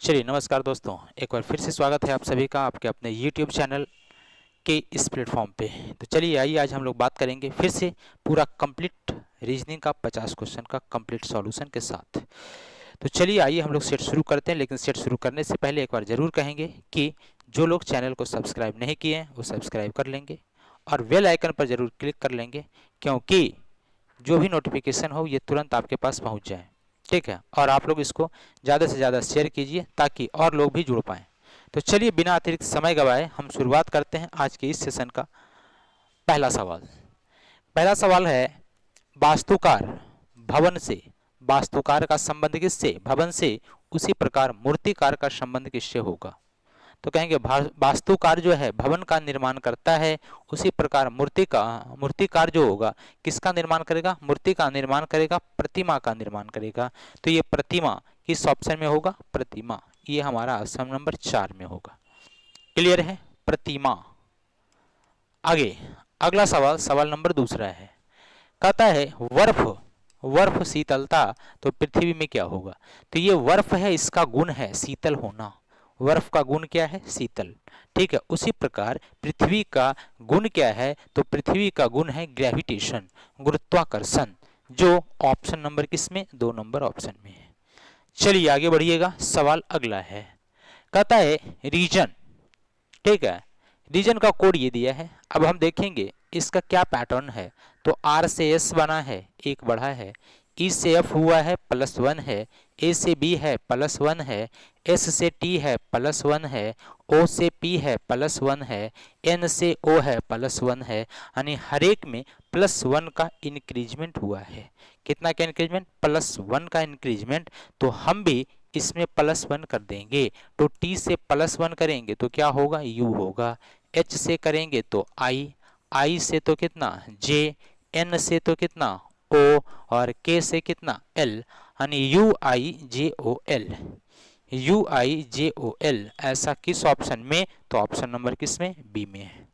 चलिए नमस्कार दोस्तों, एक बार फिर से स्वागत है आप सभी का आपके अपने YouTube चैनल के इस प्लेटफॉर्म पे। तो चलिए आइए आज हम लोग बात करेंगे फिर से पूरा कंप्लीट रीजनिंग का 50 क्वेश्चन का कंप्लीट सॉल्यूशन के साथ। तो चलिए आइए हम लोग सेट शुरू करते हैं, लेकिन सेट शुरू करने से पहले एक बार ज़रूर कहेंगे कि जो लोग चैनल को सब्सक्राइब नहीं किए हैं वो सब्सक्राइब कर लेंगे और बेल आइकन पर ज़रूर क्लिक कर लेंगे, क्योंकि जो भी नोटिफिकेशन हो ये तुरंत आपके पास पहुँच जाए। ठीक है, और आप लोग इसको ज़्यादा से ज़्यादा शेयर कीजिए ताकि और लोग भी जुड़ पाएँ। तो चलिए बिना अतिरिक्त समय गवाए हम शुरुआत करते हैं आज के इस सेशन का। पहला सवाल है, वास्तुकार भवन से, वास्तुकार का संबंध किससे? भवन से। उसी प्रकार मूर्तिकार का संबंध किससे होगा? तो कहेंगे वास्तुकार जो है भवन का निर्माण करता है, उसी प्रकार मूर्तिकार जो होगा किसका निर्माण करेगा? मूर्ति का निर्माण करेगा, प्रतिमा का निर्माण करेगा। तो ये प्रतिमा किस ऑप्शन में होगा? प्रतिमा। ये हमारा ऑप्शन नंबर 4 में होगा। क्लियर है? प्रतिमा। आगे अगला सवाल नंबर 2 है। कहता है वर्फ शीतलता, तो पृथ्वी में क्या होगा? तो ये वर्फ है, इसका गुण है शीतल होना। वर्फ का गुण क्या है? शीतल। ठीक है, उसी प्रकार पृथ्वी का गुण क्या है? तो पृथ्वी का गुण है ग्रेविटेशन, गुरुत्वाकर्षण, जो ऑप्शन नंबर किसमें? 2 नंबर ऑप्शन में है। चलिए आगे बढ़िएगा, सवाल अगला है। कहता है रीजन। ठीक है, रीजन का कोड ये दिया है। अब हम देखेंगे इसका क्या पैटर्न है। तो आर से एस बना है, एक बढ़ा है, ई से एफ हुआ है +1 है, ए से बी है +1 है, एस से टी है +1 है, ओ से पी है +1 है, एन से ओ है +1 है, यानी हर एक में +1 का इंक्रीजमेंट हुआ है। कितना का इंक्रीजमेंट? +1 का इंक्रीजमेंट। तो हम भी इसमें +1 कर देंगे। तो टी से +1 करेंगे तो क्या होगा? यू होगा। एच से करेंगे तो आई, आई से तो कितना? जे, एन से तो कितना? ओ, और के से कितना? एल, यानी U I J O L, U I J O L. ऐसा किस ऑप्शन में? तो ऑप्शन नंबर किसमें? बी में है।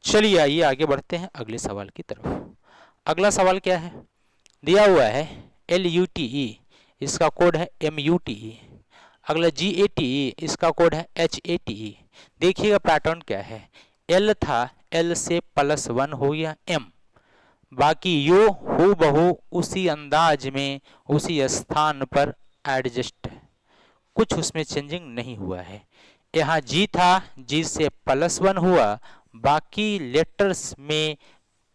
चलिए आइए आगे बढ़ते हैं अगले सवाल की तरफ। अगला सवाल क्या है? दिया हुआ है LUTE, इसका कोड है MUTE। अगला GATE, इसका कोड है HATE। देखिएगा पैटर्न क्या है। L था, L से +1 हो गया M, बाकी यो हू बहू उसी अंदाज में उसी स्थान पर एडजस्ट है, कुछ उसमें चेंजिंग नहीं हुआ है। यहाँ जी था, जी से +1 हुआ, बाकी लेटर्स में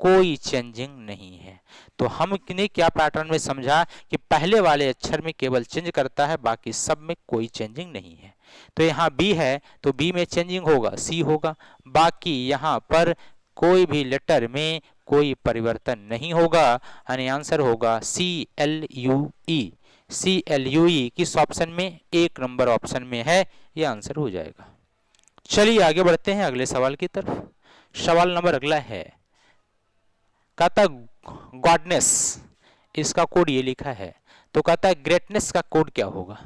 कोई चेंजिंग नहीं है। तो हमने क्या पैटर्न में समझा कि पहले वाले अक्षर में केवल चेंज करता है, बाकी सब में कोई चेंजिंग नहीं है। तो यहाँ बी है तो बी में चेंजिंग होगा, सी होगा, बाकी यहाँ पर कोई भी लेटर में कोई परिवर्तन नहीं होगा, यानी आंसर होगा CLUE। CLUE किस ऑप्शन में? 1 नंबर ऑप्शन में है, यह आंसर हो जाएगा। चलिए आगे बढ़ते हैं अगले सवाल की तरफ। सवाल नंबर अगला है, कहता गॉडनेस, इसका कोड ये लिखा है। तो कहता है ग्रेटनेस का कोड क्या होगा?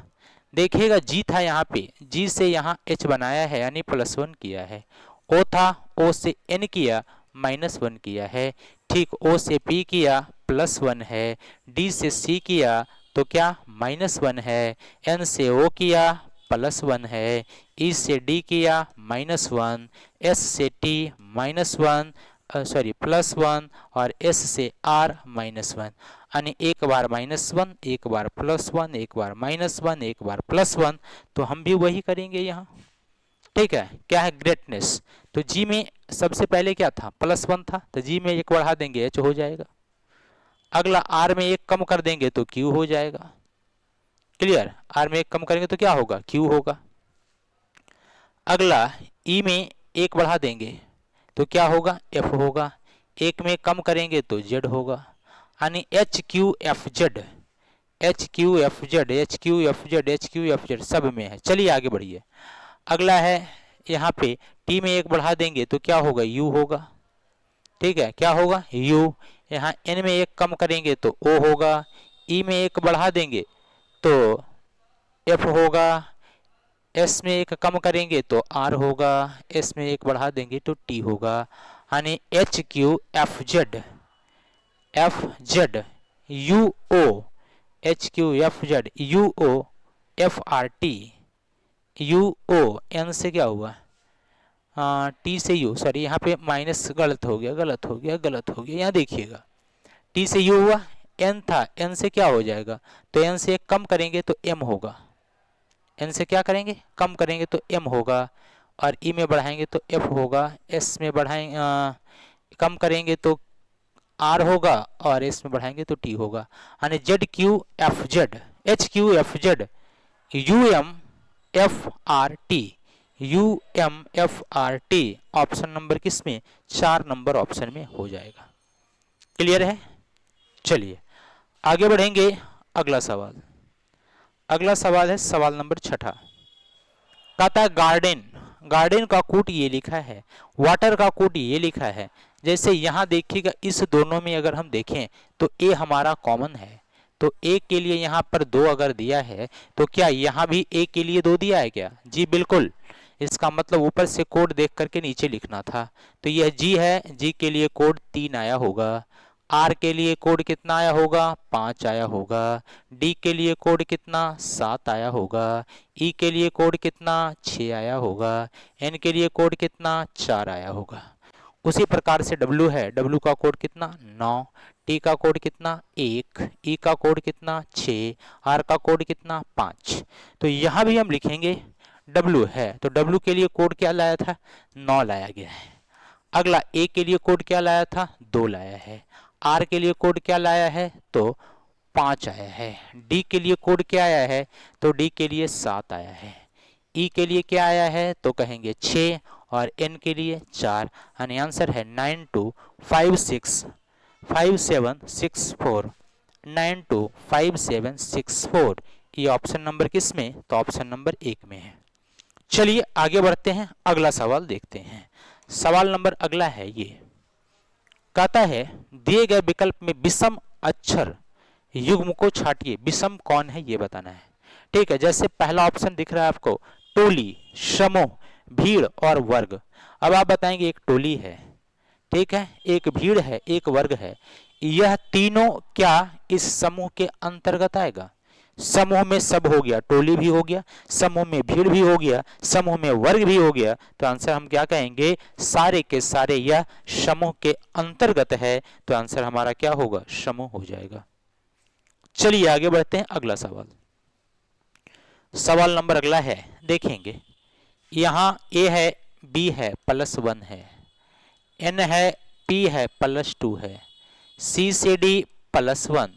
देखिएगा जी था यहाँ पे, जी से यहाँ एच बनाया है यानी +1 किया है। ओ था, ओ से एन किया, -1 किया है। ठीक, ओ से पी किया +1 है, डी से सी किया तो क्या? -1 है, एन से ओ किया +1 है, ई से डी किया -1, एस से टी -1 +1, और एस से आर -1, यानी एक बार -1, एक बार +1, एक बार -1, एक बार +1। तो हम भी वही करेंगे यहाँ। ठीक है, क्या है? ग्रेटनेस। तो जी में सबसे पहले क्या था? +1 था, तो जी में 1 बढ़ा देंगे, एच हो जाएगा। अगला आर में 1 कम कर देंगे तो क्यू हो जाएगा। क्लियर? आर में 1 कम करेंगे तो क्या होगा? क्यू होगा। अगला ई में 1 बढ़ा देंगे तो क्या होगा? एफ होगा। 1 में कम करेंगे तो जेड होगा, यानी HQFZ, HQFZ, HQFZ, HQFZ सब में है। चलिए आगे बढ़िए। अगला है यहाँ पे टी में 1 बढ़ा देंगे तो क्या होगा? यू होगा। ठीक है, क्या होगा? यू। यहाँ एन में 1 कम करेंगे तो ओ होगा, ई में 1 बढ़ा देंगे तो एफ होगा, एस में 1 कम करेंगे तो आर होगा, एस में 1 बढ़ा देंगे तो टी होगा, यानी HQFZ, FZ, UO, HQFZ, UO, FRT, U O, N से क्या हुआ, टी से यू, सॉरी यहाँ पे माइनस गलत हो गया, गलत हो गया, गलत हो गया, यहाँ देखिएगा टी से यू हुआ, एन था, एन से क्या हो जाएगा, तो एन से एक कम करेंगे तो एम होगा, एन से क्या करेंगे कम करेंगे तो एम होगा, और ई में बढ़ाएंगे तो एफ होगा, एस में बढ़ाएंगे कम करेंगे तो आर होगा, और एस में बढ़ाएंगे तो टी होगा, यानी Z Q F Z, H Q F Z, U M F R T, U M F R T, option number किसमें, 4 नंबर ऑप्शन में हो जाएगा। क्लियर है। चलिए आगे बढ़ेंगे, अगला सवाल, अगला सवाल है सवाल नंबर 6, कहता है गार्डन, गार्डन का कोड ये लिखा है, वाटर का कोड ये लिखा है। जैसे यहाँ देखिएगा इस दोनों में अगर हम देखें तो ए हमारा कॉमन है, तो ए के लिए यहाँ पर 2 अगर दिया है तो क्या यहाँ भी ए के लिए 2 दिया है क्या, जी बिल्कुल, इसका मतलब ऊपर से कोड देख करके नीचे लिखना था, तो यह जी है, जी के लिए कोड 3 आया होगा, आर के लिए कोड कितना आया होगा, 5 आया होगा, डी के लिए कोड कितना 7 आया होगा, ई के लिए कोड कितना 6 आया होगा, एन के लिए कोड कितना 4 आया होगा। उसी प्रकार से डब्ल्यू है, डब्ल्यू का कोड कितना 9, टी का कोड कितना 1, ई का कोड कितना 6, आर का कोड कितना 5। तो यहाँ भी हम लिखेंगे डब्ल्यू है, तो डब्ल्यू के लिए कोड क्या लाया था 9 लाया गया है। अगला ए के लिए कोड क्या लाया था 2 लाया है, आर के लिए कोड क्या लाया है तो 5 आया है, डी के लिए कोड क्या आया है तो डी के लिए 7 आया है, ई के लिए क्या आया है तो कहेंगे 6, और एन के लिए 4, यानी आंसर है 925764, 925764, ये ऑप्शन नंबर किस में, तो ऑप्शन नंबर 1 में है। चलिए आगे बढ़ते हैं, अगला सवाल देखते हैं। सवाल नंबर अगला है ये, कहता है दिए गए विकल्प में विषम अक्षर युग्म को छांटिए, विषम कौन है ये बताना है। ठीक है, जैसे पहला ऑप्शन दिख रहा है आपको टोली, समूह, भीड़ और वर्ग। अब आप बताएंगे एक टोली है, ठीक है, एक भीड़ है, एक वर्ग है, यह तीनों क्या इस समूह के अंतर्गत आएगा। समूह में सब हो गया, टोली भी हो गया, समूह में भीड़ भी हो गया, समूह में वर्ग भी हो गया, तो आंसर हम क्या कहेंगे, सारे के सारे यह समूह के अंतर्गत है, तो आंसर हमारा क्या होगा, समूह हो जाएगा। चलिए आगे बढ़ते हैं, अगला सवाल, सवाल नंबर अगला है, देखेंगे यहाँ ए है, बी है, +1 है, एन है, पी है, +2 है, सी से डी +1,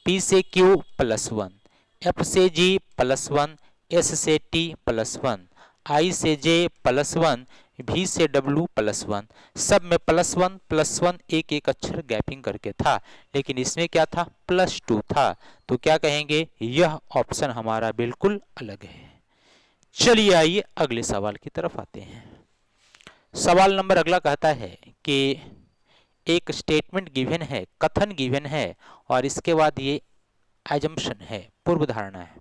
पी से क्यू +1, एफ से जी +1, एस से टी +1, आई से जे +1, भी से डब्ल्यू +1, सब में +1 एक एक अक्षर गैपिंग करके था, लेकिन इसमें क्या था +2 था, तो क्या कहेंगे, यह ऑप्शन हमारा बिल्कुल अलग है। चलिए आइए अगले सवाल की तरफ आते हैं। सवाल नंबर अगला कहता है कि एक स्टेटमेंट गिवन है, कथन गिवन है, और इसके बाद ये एजम्पशन है, पूर्व धारणा है।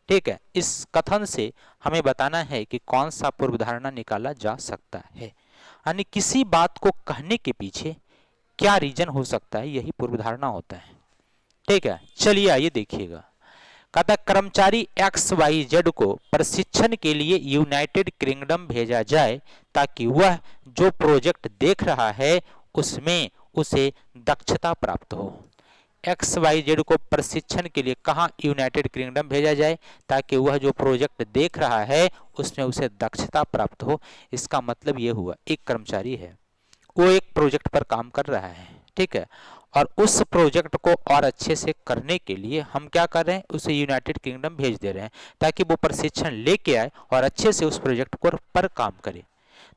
ठीक है, इस कथन से हमें बताना है कि कौन सा पूर्व धारणा निकाला जा सकता है, यानी किसी बात को कहने के पीछे क्या रीजन हो सकता है, यही पूर्व धारणा होता है। ठीक है, चलिए आइए देखिएगा, कहता कर्मचारी XYZ को प्रशिक्षण के लिए यूनाइटेड किंगडम भेजा जाए ताकि वह जो प्रोजेक्ट देख रहा है उसमें उसे दक्षता प्राप्त हो। XYZ को प्रशिक्षण के लिए कहाँ यूनाइटेड किंगडम भेजा जाए ताकि वह जो प्रोजेक्ट देख रहा है उसमें उसे दक्षता प्राप्त हो। इसका मतलब ये हुआ एक कर्मचारी है, वो एक प्रोजेक्ट पर काम कर रहा है, ठीक है, और उस प्रोजेक्ट को और अच्छे से करने के लिए हम क्या कर रहे हैं, उसे यूनाइटेड किंगडम भेज दे रहे हैं ताकि वो प्रशिक्षण लेके आए और अच्छे से उस प्रोजेक्ट पर काम करे।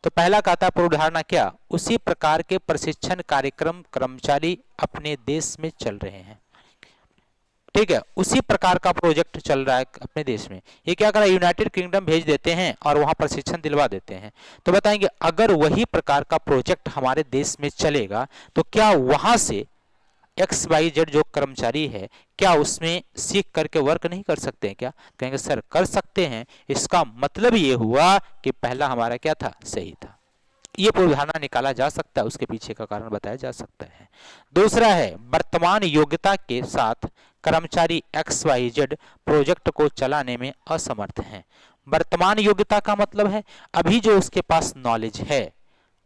तो पहला कहता पूर्व धारणा क्या, उसी प्रकार के प्रशिक्षण कार्यक्रम कर्मचारी अपने देश में चल रहे हैं। ठीक है, उसी प्रकार का प्रोजेक्ट चल रहा है अपने देश में, ये क्या कर रहा है, यूनाइटेड किंगडम भेज देते हैं और वहां प्रशिक्षण दिलवा देते हैं। तो बताएंगे अगर वही प्रकार का प्रोजेक्ट हमारे देश में चलेगा तो क्या वहां से XYZ जो कर्मचारी है क्या उसमें सीख करके वर्क नहीं कर सकते हैं क्या, कहेंगे सर कर सकते हैं। इसका मतलब ये हुआ कि पहला हमारा क्या था, सही था, ये पूर्व धारणा निकाला जा सकता है, उसके पीछे का कारण बताया जा सकता है। दूसरा है वर्तमान योग्यता के साथ कर्मचारी XYZ प्रोजेक्ट को चलाने में असमर्थ हैं। वर्तमान योग्यता का मतलब है अभी जो उसके पास नॉलेज है,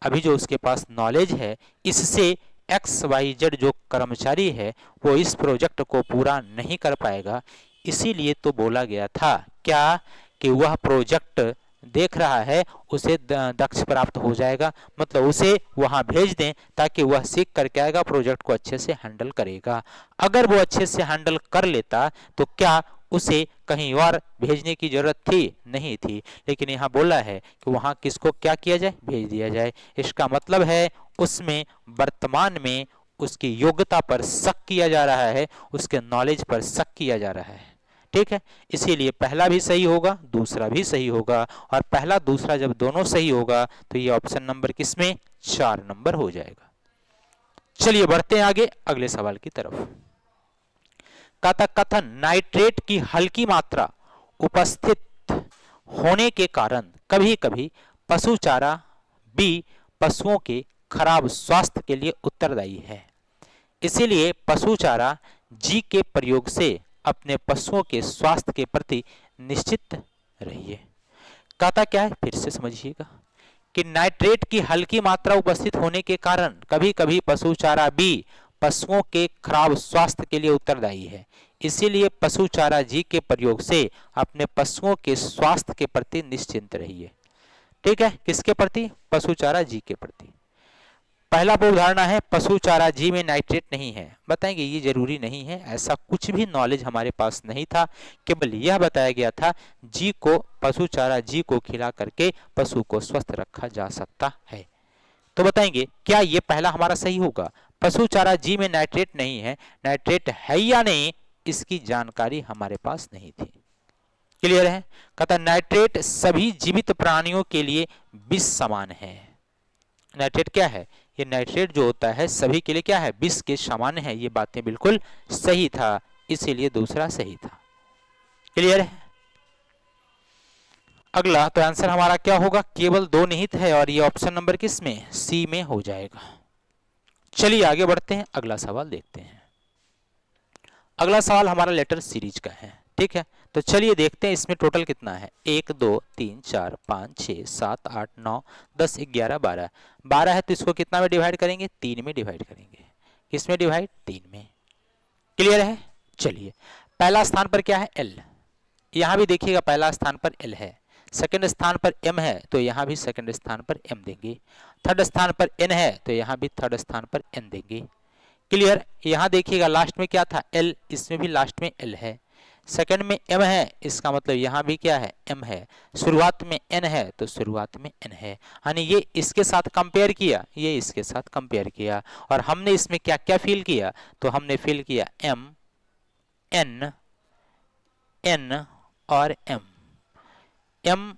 अभी जो उसके पास नॉलेज है, इससे XYZ जो कर्मचारी है वो इस प्रोजेक्ट को पूरा नहीं कर पाएगा। इसीलिए तो बोला गया था क्या कि वह प्रोजेक्ट देख रहा है, उसे दक्ष प्राप्त हो जाएगा, मतलब उसे वहां भेज दें ताकि वह सीख करके आएगा, प्रोजेक्ट को अच्छे से हैंडल करेगा। अगर वो अच्छे से हैंडल कर लेता तो क्या उसे कहीं और भेजने की जरूरत थी? नहीं थी। लेकिन यहाँ बोला है कि वहां किसको क्या किया जाए? भेज दिया जाए। इसका मतलब है उसमें वर्तमान में उसकी योग्यता पर शक किया जा रहा है, उसके नॉलेज पर शक किया जा रहा है। ठीक है, इसीलिए पहला भी सही होगा, दूसरा भी सही होगा, और पहला दूसरा जब दोनों सही होगा तो ये ऑप्शन नंबर किसमें? 4 नंबर हो जाएगा। चलिए बढ़ते हैं आगे अगले सवाल की तरफ। कथन नाइट्रेट की हल्की मात्रा उपस्थित होने के कारण कभी कभी पशु चारा बी पशुओं के खराब स्वास्थ्य के लिए उत्तरदायी है। इसीलिए पशु चारा जी के प्रयोग से अपने पशुओं के स्वास्थ्य के प्रति निश्चित रहिए। कहता क्या है? फिर से समझिएगा कि नाइट्रेट की हल्की मात्रा उपस्थित होने के कारण कभी कभी पशु चारा बी पशुओं के खराब स्वास्थ्य के लिए उत्तरदायी है। इसीलिए पशु चारा जी के प्रयोग से अपने पशुओं के स्वास्थ्य के प्रति निश्चिंत रहिए। ठीक है, किसके प्रति? पशु चारा जी के प्रति। पहला अवधारणा है पशु चारा जी में नाइट्रेट नहीं है। बताएंगे ये जरूरी नहीं है, ऐसा कुछ भी नॉलेज हमारे पास नहीं था, केवल यह बताया गया था जी को, पशु चारा जी को खिला करके पशु को स्वस्थ रखा जा सकता है। तो बताएंगे क्या ये पहला हमारा सही होगा? पशु चारा जी में नाइट्रेट नहीं है, नाइट्रेट है या नहीं इसकी जानकारी हमारे पास नहीं थी। क्लियर है? कहता नाइट्रेट सभी जीवित प्राणियों के लिए विष समान है। नाइट्रेट क्या है? ये नाइट्रेट जो होता है सभी के लिए क्या है? विष के समान है। ये बातें बिल्कुल सही था, इसीलिए दूसरा सही था। क्लियर है? अगला तो आंसर हमारा क्या होगा? केवल 2 निहित है, और ये ऑप्शन नंबर किस में? सी में हो जाएगा। चलिए आगे बढ़ते हैं, अगला सवाल देखते हैं। अगला सवाल हमारा लेटर सीरीज का है। ठीक है, तो चलिए देखते हैं इसमें टोटल कितना है। 1 2 3 4 5 6 7 8 9 10 11 12 12 है, तो इसको कितना में डिवाइड करेंगे? 3 में डिवाइड करेंगे। किस में डिवाइड? 3 में। क्लियर है? चलिए पहला स्थान पर क्या है? एल। यहां भी देखिएगा पहला स्थान पर एल है, सेकंड स्थान पर एम है तो यहां भी सेकंड स्थान पर एम देंगे, थर्ड स्थान पर एन है तो यहां भी थर्ड स्थान पर एन देंगे। क्लियर? यहां देखिएगा लास्ट में क्या था? एल, इसमें भी लास्ट में एल है, सेकंड में एम है, इसका मतलब यहां भी क्या है? एम है, शुरुआत में एन है तो शुरुआत में एन है, यानी ये इसके साथ कंपेयर किया, ये इसके साथ कंपेयर किया, और हमने इसमें क्या क्या फील किया? तो हमने फील किया एम एन एन और M, M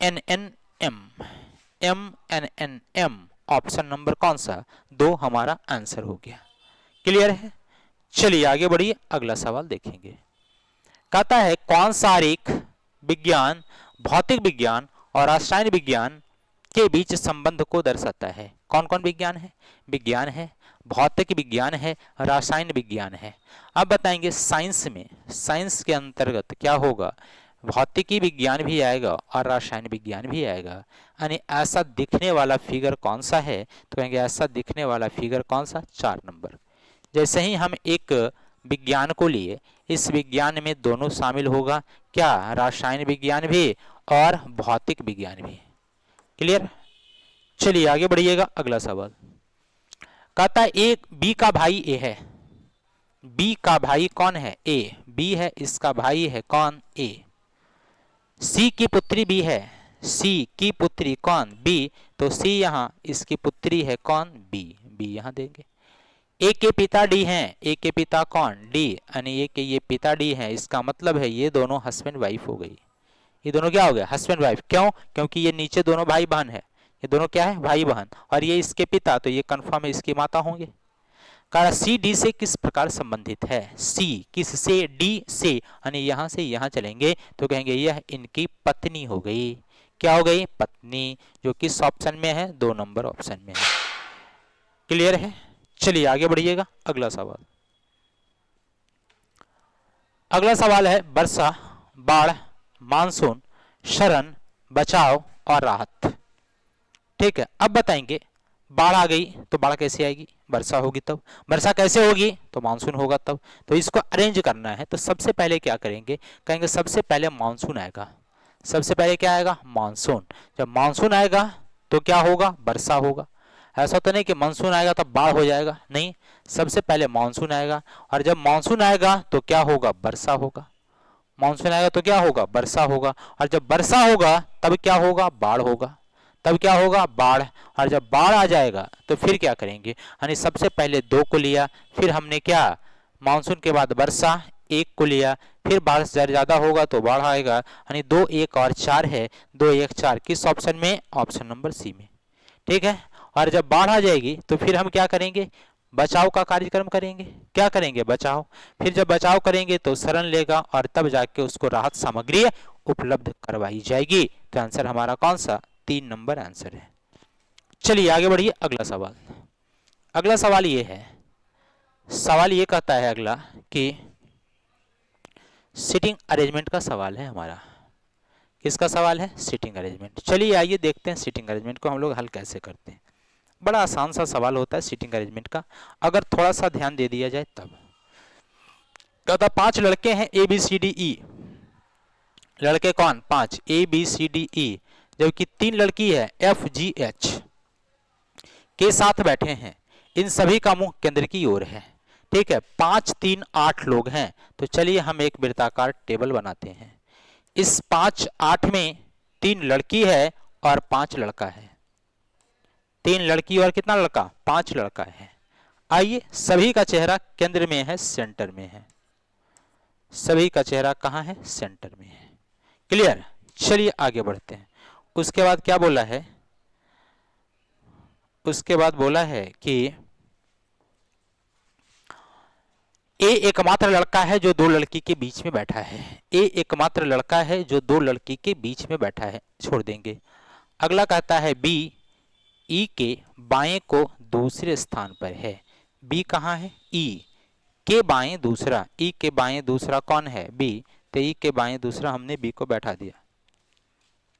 N N M, M N N M. Option number कौन सा? 2 हमारा आंसर हो गया। क्लियर है? चलिए आगे बढ़िए, अगला सवाल देखेंगे। कहता है कौन सा आरेख विज्ञान, भौतिक विज्ञान और रसायन विज्ञान के बीच संबंध को दर्शाता है? कौन कौन विज्ञान है? विज्ञान है, भौतिक विज्ञान है, रसायन विज्ञान है। अब बताएंगे साइंस में, साइंस के अंतर्गत क्या होगा? भौतिकी विज्ञान भी आएगा और रसायन विज्ञान भी आएगा। यानी ऐसा दिखने वाला फिगर कौन सा है? तो कहेंगे ऐसा दिखने वाला फिगर कौन सा? 4 नंबर। जैसे ही हम एक विज्ञान को लिए, इस विज्ञान में दोनों शामिल होगा, क्या? रसायन विज्ञान भी और भौतिक विज्ञान भी। क्लियर? चलिए आगे बढ़िएगा, अगला सवाल। कहता है एक बी का भाई ए है, बी का भाई कौन है? ए। बी है, इसका भाई है कौन? ए। सी की पुत्री बी है, सी की पुत्री कौन? बी। तो सी यहाँ इसकी पुत्री है कौन? बी। बी यहाँ देंगे। ए के पिता डी हैं, ए के पिता कौन? डी, यानी ए के ये पिता डी हैं, इसका मतलब है ये दोनों हस्बैंड वाइफ हो गई। ये दोनों क्या हो गया? Husband wife. क्यों? क्योंकि ये नीचे दोनों भाई बहन है, ये दोनों क्या है? भाई बहन, और ये इसके पिता, तो ये कंफर्म है इसकी माता होंगे। कहा सी डी से किस प्रकार संबंधित है? सी किस से? डी से, यानी यहां से यहां चलेंगे तो कहेंगे यह इनकी पत्नी हो गई। क्या हो गई? पत्नी, जो किस ऑप्शन में है? 2 नंबर ऑप्शन में है। क्लियर है? चलिए आगे बढ़िएगा, अगला सवाल। अगला सवाल है वर्षा, बाढ़, मानसून, शरण, बचाव और राहत। ठीक है, अब बताएंगे बाढ़ आ गई तो बाढ़ कैसे आएगी, वर्षा होगी तब। वर्षा कैसे होगी, तो मानसून होगा तब। तो इसको अरेंज करना है, तो सबसे पहले क्या करेंगे, कहेंगे सबसे पहले मानसून आएगा। सबसे पहले क्या आएगा, मानसून। जब मानसून आएगा तो क्या होगा, वर्षा होगा। ऐसा तो नहीं कि मानसून आएगा तब बाढ़ हो जाएगा, नहीं, सबसे पहले मानसून आएगा। और जब मानसून आएगा तो क्या होगा, वर्षा होगा। मानसून आएगा तो क्या होगा, वर्षा होगा। और जब वर्षा होगा तब क्या होगा, बाढ़ होगा। तब क्या होगा, बाढ़। और जब बाढ़ आ जाएगा तो फिर क्या करेंगे, यानी सबसे पहले 2 को लिया, फिर हमने क्या, मानसून के बाद वर्षा 1 को लिया, फिर बारिश ज़्यादा होगा तो बाढ़ आएगा, यानी 2 1 और 4 है, 2 1 4 किस ऑप्शन में, ऑप्शन नंबर सी में। ठीक है, और जब बाढ़ आ जाएगी तो फिर हम क्या करेंगे, बचाव का कार्यक्रम करेंगे। क्या करेंगे, बचाव। फिर जब बचाव करेंगे तो शरण लेगा और तब जाके उसको राहत सामग्री उपलब्ध करवाई जाएगी। तो आंसर हमारा कौन सा, 3 नंबर आंसर है। चलिए आगे बढ़िए, अगला सवाल। अगला सवाल ये है, सवाल ये कहता है अगला कि सीटिंग अरेंजमेंट का सवाल है हमारा। किसका सवाल है, सीटिंग अरेंजमेंट। चलिए आइए देखते हैं सीटिंग अरेंजमेंट को हम लोग हल कैसे करते हैं। बड़ा आसान सा सवाल होता है सीटिंग अरेंजमेंट का, अगर थोड़ा सा ध्यान दे दिया जाए तब। कहता 5 लड़के हैं A B C D E. लड़के कौन, 5, A B C D E, जबकि 3 लड़की है एफ जी एच के साथ बैठे हैं। इन सभी का मुंह केंद्र की ओर है। ठीक है, 5 3 8 लोग हैं। तो चलिए हम एक वृत्ताकार टेबल बनाते हैं। इस 5 8 में 3 लड़की है और 5 लड़का है। 3 लड़की और कितना लड़का, 5 लड़का है। आइए, सभी का चेहरा केंद्र में है, सेंटर में है। सभी का चेहरा कहाँ है, सेंटर में है। क्लियर, चलिए आगे बढ़ते हैं। उसके बाद क्या बोला है, उसके बाद बोला है कि ए एकमात्र लड़का है जो 2 लड़की के बीच में बैठा है। ए एकमात्र लड़का है जो 2 लड़की के बीच में बैठा है, छोड़ देंगे। अगला कहता है बी ई के बाएं को दूसरे स्थान पर है। बी कहाँ है, ई के बाएं दूसरा, ई के बाएं दूसरा कौन है, बी। तो ई के बाएं दूसरा हमने बी को बैठा दिया।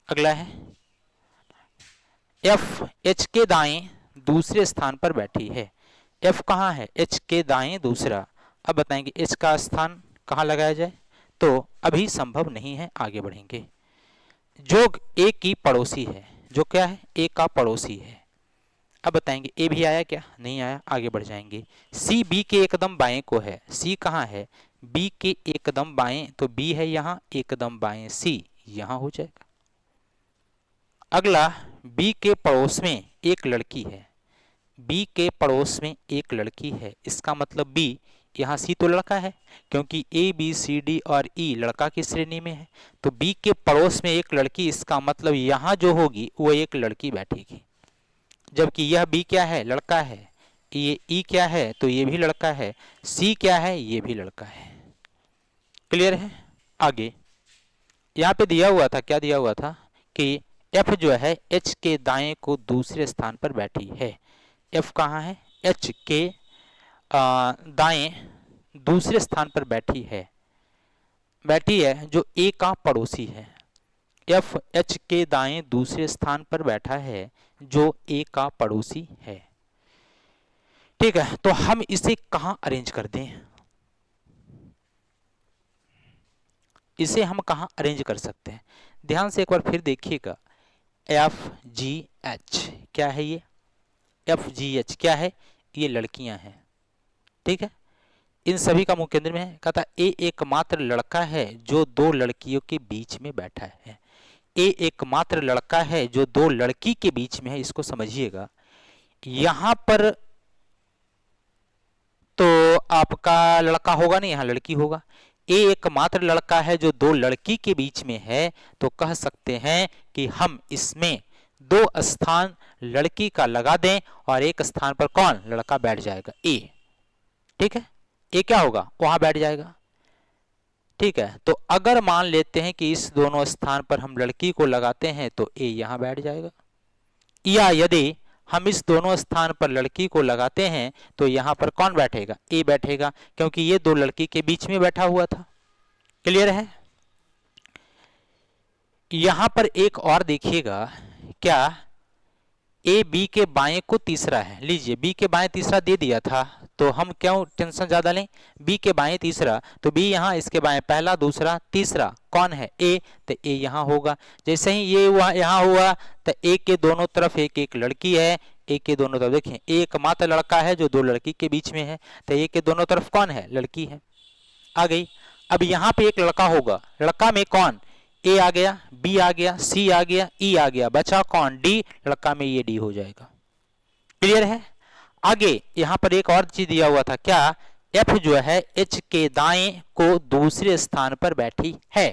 अगला है एफ एच के दाएं दूसरे स्थान पर बैठी है। एफ कहाँ है, एच के दाएं दूसरा। अब बताएंगे एच का स्थान कहाँ लगाया जाए, तो अभी संभव नहीं है, आगे बढ़ेंगे। जो ए की पड़ोसी है, जो क्या है, ए का पड़ोसी है। अब बताएंगे ए भी आया क्या, नहीं आया, आगे बढ़ जाएंगे। सी बी के एकदम बाएं को है। सी कहाँ है, बी के एकदम बाएं, तो बी है यहाँ, एकदम बाएं सी यहाँ हो जाएगा। अगला बी के पड़ोस में एक लड़की है। बी के पड़ोस में एक लड़की है, इसका मतलब बी, यहाँ सी तो लड़का है, क्योंकि ए बी सी डी और ई लड़का की श्रेणी में है। तो बी के पड़ोस में एक लड़की, इसका मतलब यहाँ जो होगी वो एक लड़की बैठेगी। जबकि यह बी क्या है, लड़का है। ये ई क्या है, तो ये भी लड़का है। सी क्या है, ये भी लड़का है। क्लियर है, आगे यहाँ पे दिया हुआ था, क्या दिया हुआ था कि एफ जो है एच के दाएं को दूसरे स्थान पर बैठी है। एफ कहाँ है, एच के दाएं दूसरे स्थान पर बैठी है, जो ए का पड़ोसी है। एफ एच के दाएं दूसरे स्थान पर बैठा है, जो ए का पड़ोसी है। ठीक है, तो हम इसे कहां अरेंज कर दें, इसे हम कहां अरेंज कर सकते हैं, ध्यान से एक बार फिर देखिएगा। एफ जी एच क्या है, ये एफ जी एच क्या है, ये लड़कियां हैं। ठीक है, इन सभी का मुख्य केंद्र में है। कहता ए एकमात्र लड़का है जो 2 लड़कियों के बीच में बैठा है। ए एकमात्र लड़का है जो 2 लड़की के बीच में है, इसको समझिएगा। यहां पर तो आपका लड़का होगा नहीं, यहां लड़की होगा। ए एकमात्र लड़का है जो 2 लड़की के बीच में है, तो कह सकते हैं कि हम इसमें 2 स्थान लड़की का लगा दें और एक स्थान पर कौन, लड़का बैठ जाएगा, ए। ठीक है, ए क्या होगा, वहां बैठ जाएगा। ठीक है, तो अगर मान लेते हैं कि इस दोनों स्थान पर हम लड़की को लगाते हैं तो ए यहां बैठ जाएगा, या यदि हम इस दोनों स्थान पर लड़की को लगाते हैं तो यहां पर कौन बैठेगा, ए बैठेगा, क्योंकि ये 2 लड़की के बीच में बैठा हुआ था। क्लियर है, यहां पर एक और देखिएगा, क्या ए बी के बाएं को तीसरा है, लीजिए बी के बाएं तीसरा दे दिया था, तो हम क्यों टेंशन ज्यादा लें, बी के बाएं तीसरा, तो बी यहाँ, इसके बाएं पहला दूसरा तीसरा कौन है, ए, तो ए यहाँ होगा। जैसे ही ये हुआ यहाँ हुआ, तो ए के दोनों तरफ एक एक लड़की है, ए के दोनों तरफ देखें एक मात्र लड़का है जो दो लड़की के बीच में है, तो ए के दोनों तरफ कौन है, लड़की है, आ गई। अब यहाँ पे एक लड़का होगा, लड़का में कौन, ए आ गया, बी आ गया, सी आ गया, ई आ गया, बचा कौन, डी, लड़का में ये डी हो जाएगा। क्लियर है। आगे यहाँ पर एक और चीज दिया हुआ था, क्या, एफ जो है एच के दाएं को दूसरे स्थान पर बैठी है।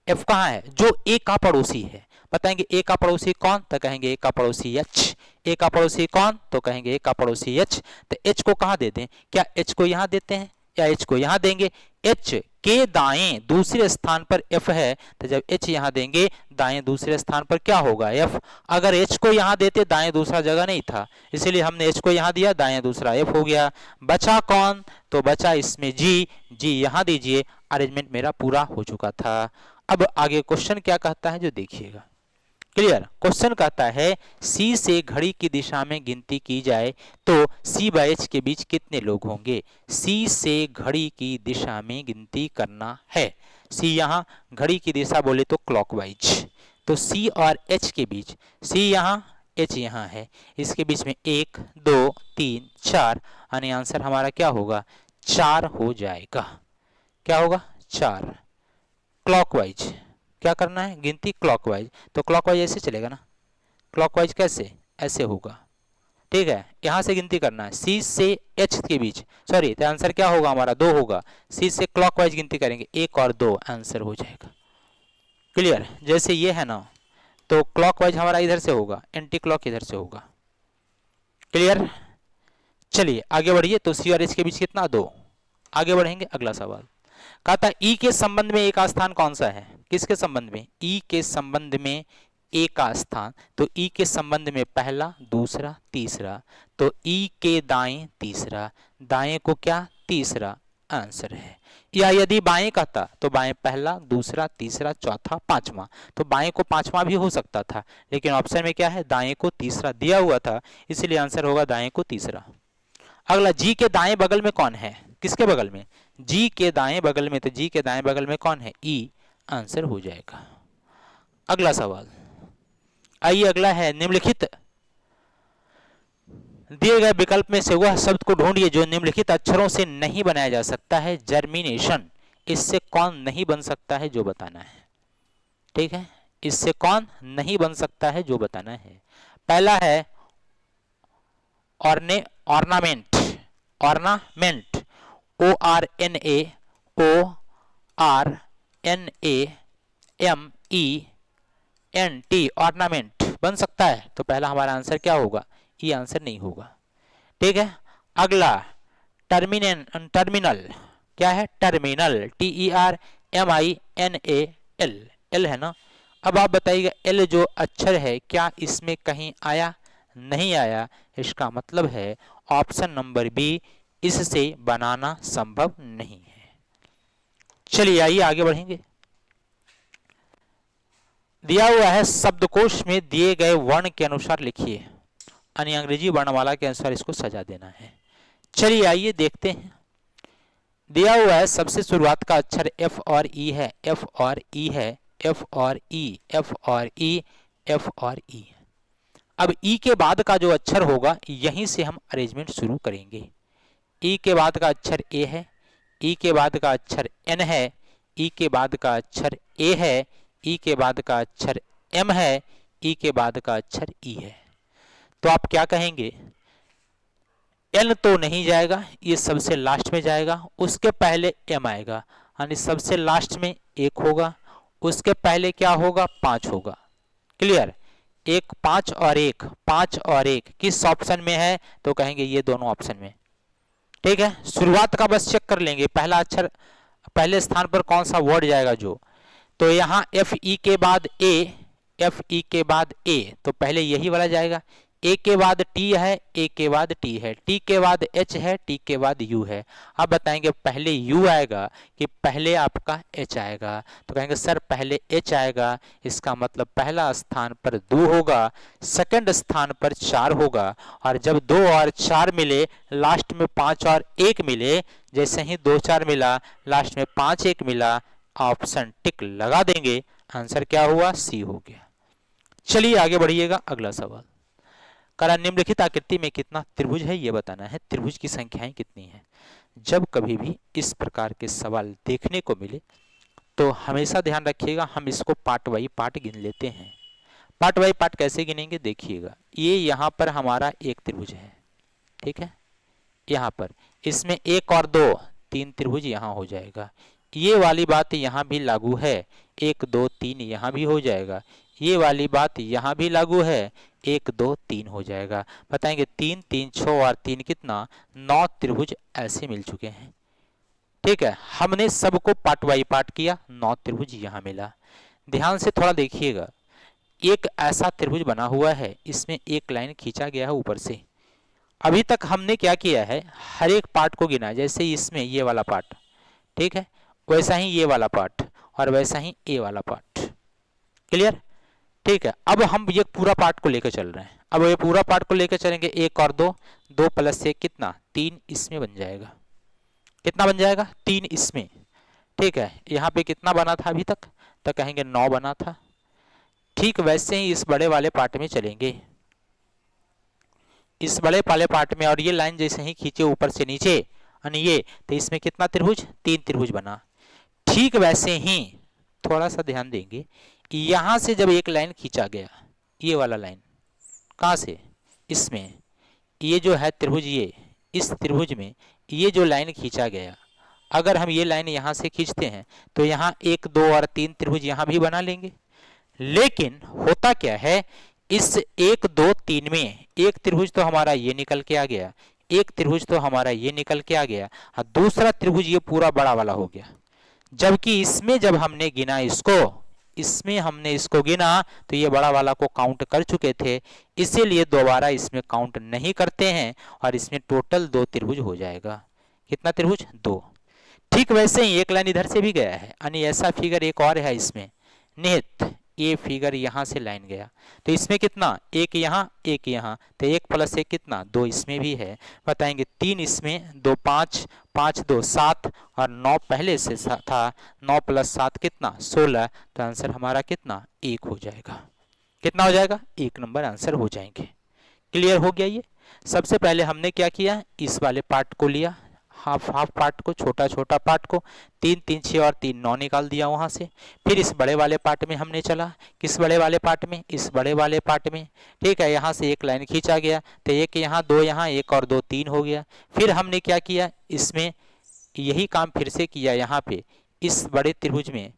एफ कहाँ है, जो ए का पड़ोसी है, बताएंगे ए का पड़ोसी कौन, तो कहेंगे ए का पड़ोसी एच, ए का पड़ोसी कौन, तो कहेंगे ए का पड़ोसी एच। तो एच को कहाँ देते हैं, क्या एच को यहाँ देते हैं या एच को यहाँ देंगे, एच के दाएं दूसरे स्थान पर एफ है, तो जब एच यहाँ देंगे दाएं दूसरे स्थान पर क्या होगा, एफ। अगर एच को यहाँ देते दाएं दूसरा जगह नहीं था, इसीलिए हमने एच को यहाँ दिया, दाएं दूसरा एफ हो गया, बचा कौन, तो बचा इसमें जी, जी यहाँ दीजिए, अरेंजमेंट मेरा पूरा हो चुका था। अब आगे क्वेश्चन क्या कहता है जो देखिएगा। क्लियर, क्वेश्चन कहता है सी से घड़ी की दिशा में गिनती की जाए तो सी बाय एच के बीच कितने लोग होंगे। सी से घड़ी की दिशा में गिनती करना है, सी यहाँ घड़ी की दिशा बोले तो क्लॉकवाइज, तो सी और एच के बीच, सी यहाँ एच यहाँ है, इसके बीच में 1 2 3 4, यानी आंसर हमारा क्या होगा, 4 हो जाएगा। क्या होगा, 4। क्लॉकवाइज क्या करना है, गिनती क्लॉकवाइज, तो क्लॉकवाइज ऐसे चलेगा ना, क्लॉकवाइज कैसे, ऐसे होगा, ठीक है, यहां से गिनती करना है सी से एच के बीच, सॉरी, तो आंसर क्या होगा हमारा 2 होगा, सी से क्लॉकवाइज गिनती करेंगे 1 और 2, आंसर हो जाएगा। क्लियर, जैसे ये है ना, तो क्लॉकवाइज हमारा इधर से होगा, एंटी क्लॉक इधर से होगा। क्लियर, चलिए आगे बढ़िए, तो सी और एच के बीच कितना, 2। आगे बढ़ेंगे, अगला सवाल कहता ई के संबंध में ए का स्थान कौन सा है, किसके संबंध में, ई के संबंध में ए का स्थान, तो ई के संबंध में पहला दूसरा तीसरा, तो ई के दाएं तीसरा, दाएं को क्या, तीसरा, आंसर है। या यदि बाएं कहता तो बाएं पहला दूसरा तीसरा चौथा पांचवा, तो बाएं को पांचवा भी हो सकता था, लेकिन ऑप्शन में क्या है, दाएं को तीसरा दिया हुआ था, इसलिए आंसर होगा दाएं को तीसरा। अगला जी के दाएं बगल में कौन है, किसके बगल में, जी के दाएं बगल में, तो जी के दाएं बगल में कौन है, ई, आंसर हो जाएगा। अगला सवाल, आइए अगला है, निम्नलिखित दिए गए विकल्प में से वह शब्द को ढूंढिए जो निम्नलिखित अक्षरों से नहीं बनाया जा सकता है। जर्मिनेशन, इससे कौन नहीं बन सकता है जो बताना है, ठीक है, इससे कौन नहीं बन सकता है जो बताना है। पहला है ऑर्नामेंट, ऑर्नामेंट, ORNAORNAMENT, ऑर्नामेंट बन सकता है, तो पहला हमारा आंसर क्या होगा, ये आंसर नहीं होगा, ठीक है। अगला टर्मिनल, क्या है, टर्मिनल, TERMINAL, एल है ना। अब आप बताइएगा एल जो अक्षर है क्या इसमें कहीं आया, नहीं आया, इसका मतलब है ऑप्शन नंबर बी, इससे बनाना संभव नहीं है। चलिए आइए आगे बढ़ेंगे। दिया हुआ है शब्दकोश में दिए गए वर्ण के अनुसार लिखिए, यानी अंग्रेजी वर्णमाला के अनुसार इसको सजा देना है। चलिए आइए देखते हैं। दिया हुआ है सबसे शुरुआत का अक्षर एफ और ई है, एफ और ई है, एफ और ई, एफ और ई, एफ और ई। अब ई के बाद का जो अक्षर होगा यहीं से हम अरेंजमेंट शुरू करेंगे। ई के बाद का अक्षर ए है, ई के बाद का अक्षर एन है, ई के बाद का अक्षर ए है, ई के बाद का अक्षर एम है, ई के बाद का अक्षर ई है। तो आप क्या कहेंगे, एन तो नहीं जाएगा, ये सबसे लास्ट में जाएगा, उसके पहले एम आएगा, यानी सबसे लास्ट में 1 होगा, उसके पहले क्या होगा, 5 होगा। क्लियर, 1 5 और 1, 5 और 1 किस ऑप्शन में है, तो कहेंगे ये दोनों ऑप्शन में, ठीक है। शुरुआत का बस चेक कर लेंगे, पहला अक्षर पहले स्थान पर कौन सा वर्ड जाएगा जो, तो यहाँ एफ ई के बाद ए, एफ ई के बाद ए, तो पहले यही वाला जाएगा, ए के बाद टी है, ए के बाद टी है, टी के बाद एच है, टी के बाद यू है। अब बताएंगे पहले यू आएगा कि पहले आपका एच आएगा, तो कहेंगे सर पहले एच आएगा, इसका मतलब पहला स्थान पर 2 होगा, सेकंड स्थान पर 4 होगा, और जब 2 और 4 मिले लास्ट में 5 और 1 मिले, जैसे ही 2 4 मिला लास्ट में 5 1 मिला, ऑप्शन टिक लगा देंगे, आंसर क्या हुआ, सी हो गया। चलिए आगे बढ़िएगा, अगला सवाल करा निम्नलिखित आकृति में कितना त्रिभुज है ये बताना है, त्रिभुज की संख्याएं कितनी हैं। जब कभी भी इस प्रकार के सवाल देखने को मिले तो हमेशा ध्यान रखिएगा, हम इसको पार्ट बाई पार्ट गिन लेते हैं। पार्ट बाई पार्ट कैसे गिनेंगे देखिएगा, ये यहाँ पर हमारा एक त्रिभुज है, ठीक है, यहाँ पर इसमें 1 और 2 3 त्रिभुज यहाँ हो जाएगा, ये वाली बात यहाँ भी लागू है, 1 2 3 यहाँ भी हो जाएगा, ये वाली बात यहाँ भी लागू है, 1 2 3 हो जाएगा। बताएंगे 3 3 6 और 3 कितना, 9 त्रिभुज ऐसे मिल चुके हैं, ठीक है। हमने सबको पार्ट बाई पार्ट किया, 9 त्रिभुज यहाँ मिला। ध्यान से थोड़ा देखिएगा, एक ऐसा त्रिभुज बना हुआ है, इसमें एक लाइन खींचा गया है ऊपर से। अभी तक हमने क्या किया है, हर एक पार्ट को गिना, जैसे इसमें ये वाला पार्ट, ठीक है, वैसा ही ये वाला पार्ट, और वैसा ही ए वाला पार्ट, क्लियर, ठीक है। अब हम ये पूरा पार्ट को लेकर चल रहे हैं, अब ये पूरा पार्ट को लेकर चलेंगे, 1 और 2 2 प्लस 1 कितना, 3 इसमें बन जाएगा, कितना बन जाएगा, 3 इसमें, ठीक है। यहाँ पे कितना बना था अभी तक, तो कहेंगे 9 बना था। ठीक वैसे ही इस बड़े वाले पार्ट में चलेंगे, इस बड़े वाले पार्ट में, और ये लाइन जैसे ही खींचे ऊपर से नीचे यानी ये, तो इसमें कितना त्रिभुज, 3 त्रिभुज बना। ठीक वैसे ही थोड़ा सा ध्यान देंगे, यहां से जब एक लाइन खींचा गया, ये वाला लाइन कहां से, इसमें, ये जो है त्रिभुज, ये इस त्रिभुज में ये जो लाइन खींचा गया, अगर हम ये लाइन यहां से खींचते हैं तो यहाँ 1 2 और 3 त्रिभुज यहां भी बना लेंगे। लेकिन होता क्या है, इस 1 2 3 में एक त्रिभुज तो हमारा ये निकल के आ गया, एक त्रिभुज तो हमारा ये निकल के आ गया, और दूसरा त्रिभुज ये पूरा बड़ा वाला हो गया। जबकि इसमें जब हमने गिना इसको, इसमें हमने इसको गिना तो ये बड़ा वाला को काउंट कर चुके थे, इसीलिए दोबारा इसमें काउंट नहीं करते हैं, और इसमें टोटल 2 त्रिभुज हो जाएगा। कितना त्रिभुज, 2। ठीक वैसे ही एक लाइन इधर से भी गया है, यानी ऐसा फिगर एक और है इसमें निहित, ये फिगर यहाँ से लाइन गया, तो इसमें कितना, 1 यहाँ 1 यहाँ, तो 1 प्लस 1 कितना, 2 इसमें भी है। बताएंगे 3 इसमें, 2 5 5 2 7, और 9 पहले से था, 9 प्लस 7 कितना, 16, तो आंसर हमारा कितना, 1 हो जाएगा। कितना हो जाएगा, 1 नंबर आंसर हो जाएंगे। क्लियर हो गया ये। सबसे पहले हमने क्या किया, इस वाले पार्ट को लिया, हाफ हाफ पार्ट को, छोटा छोटा पार्ट को, 3 3 6 और 3 9 निकाल दिया वहां से। फिर इस बड़े वाले पार्ट में हमने चला, किस बड़े वाले पार्ट में, इस बड़े वाले पार्ट में, ठीक है। यहाँ से एक लाइन खींचा गया, तो 1 यहाँ 2 यहाँ, 1 और 2 3 हो गया। फिर हमने क्या किया, इसमें यही काम फिर से किया, यहाँ पे इस बड़े त्रिभुज में,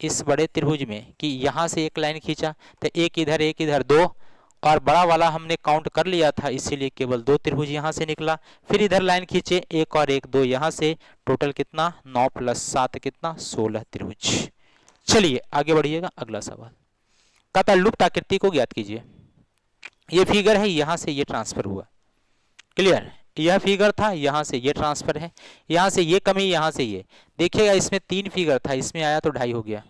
इस बड़े त्रिभुज में कि यहाँ से एक लाइन खींचा, तो 1 इधर 2, और बड़ा वाला हमने काउंट कर लिया था, इसीलिए केवल 2 त्रिभुज यहाँ से निकला। फिर इधर लाइन खींचे, 1 और 1 2 यहाँ से, टोटल कितना, 9 प्लस 7 कितना, 16 त्रिभुज। चलिए आगे बढ़िएगा, अगला सवाल कहता लुप्त आकृति को ज्ञात कीजिए। ये फिगर है, यहाँ से ये ट्रांसफर हुआ, क्लियर, यह फिगर था, यहाँ से ये ट्रांसफर है, यहाँ से ये कमी, यहाँ से ये, देखिएगा इसमें 3 फिगर था, इसमें आया तो 2.5 हो गया,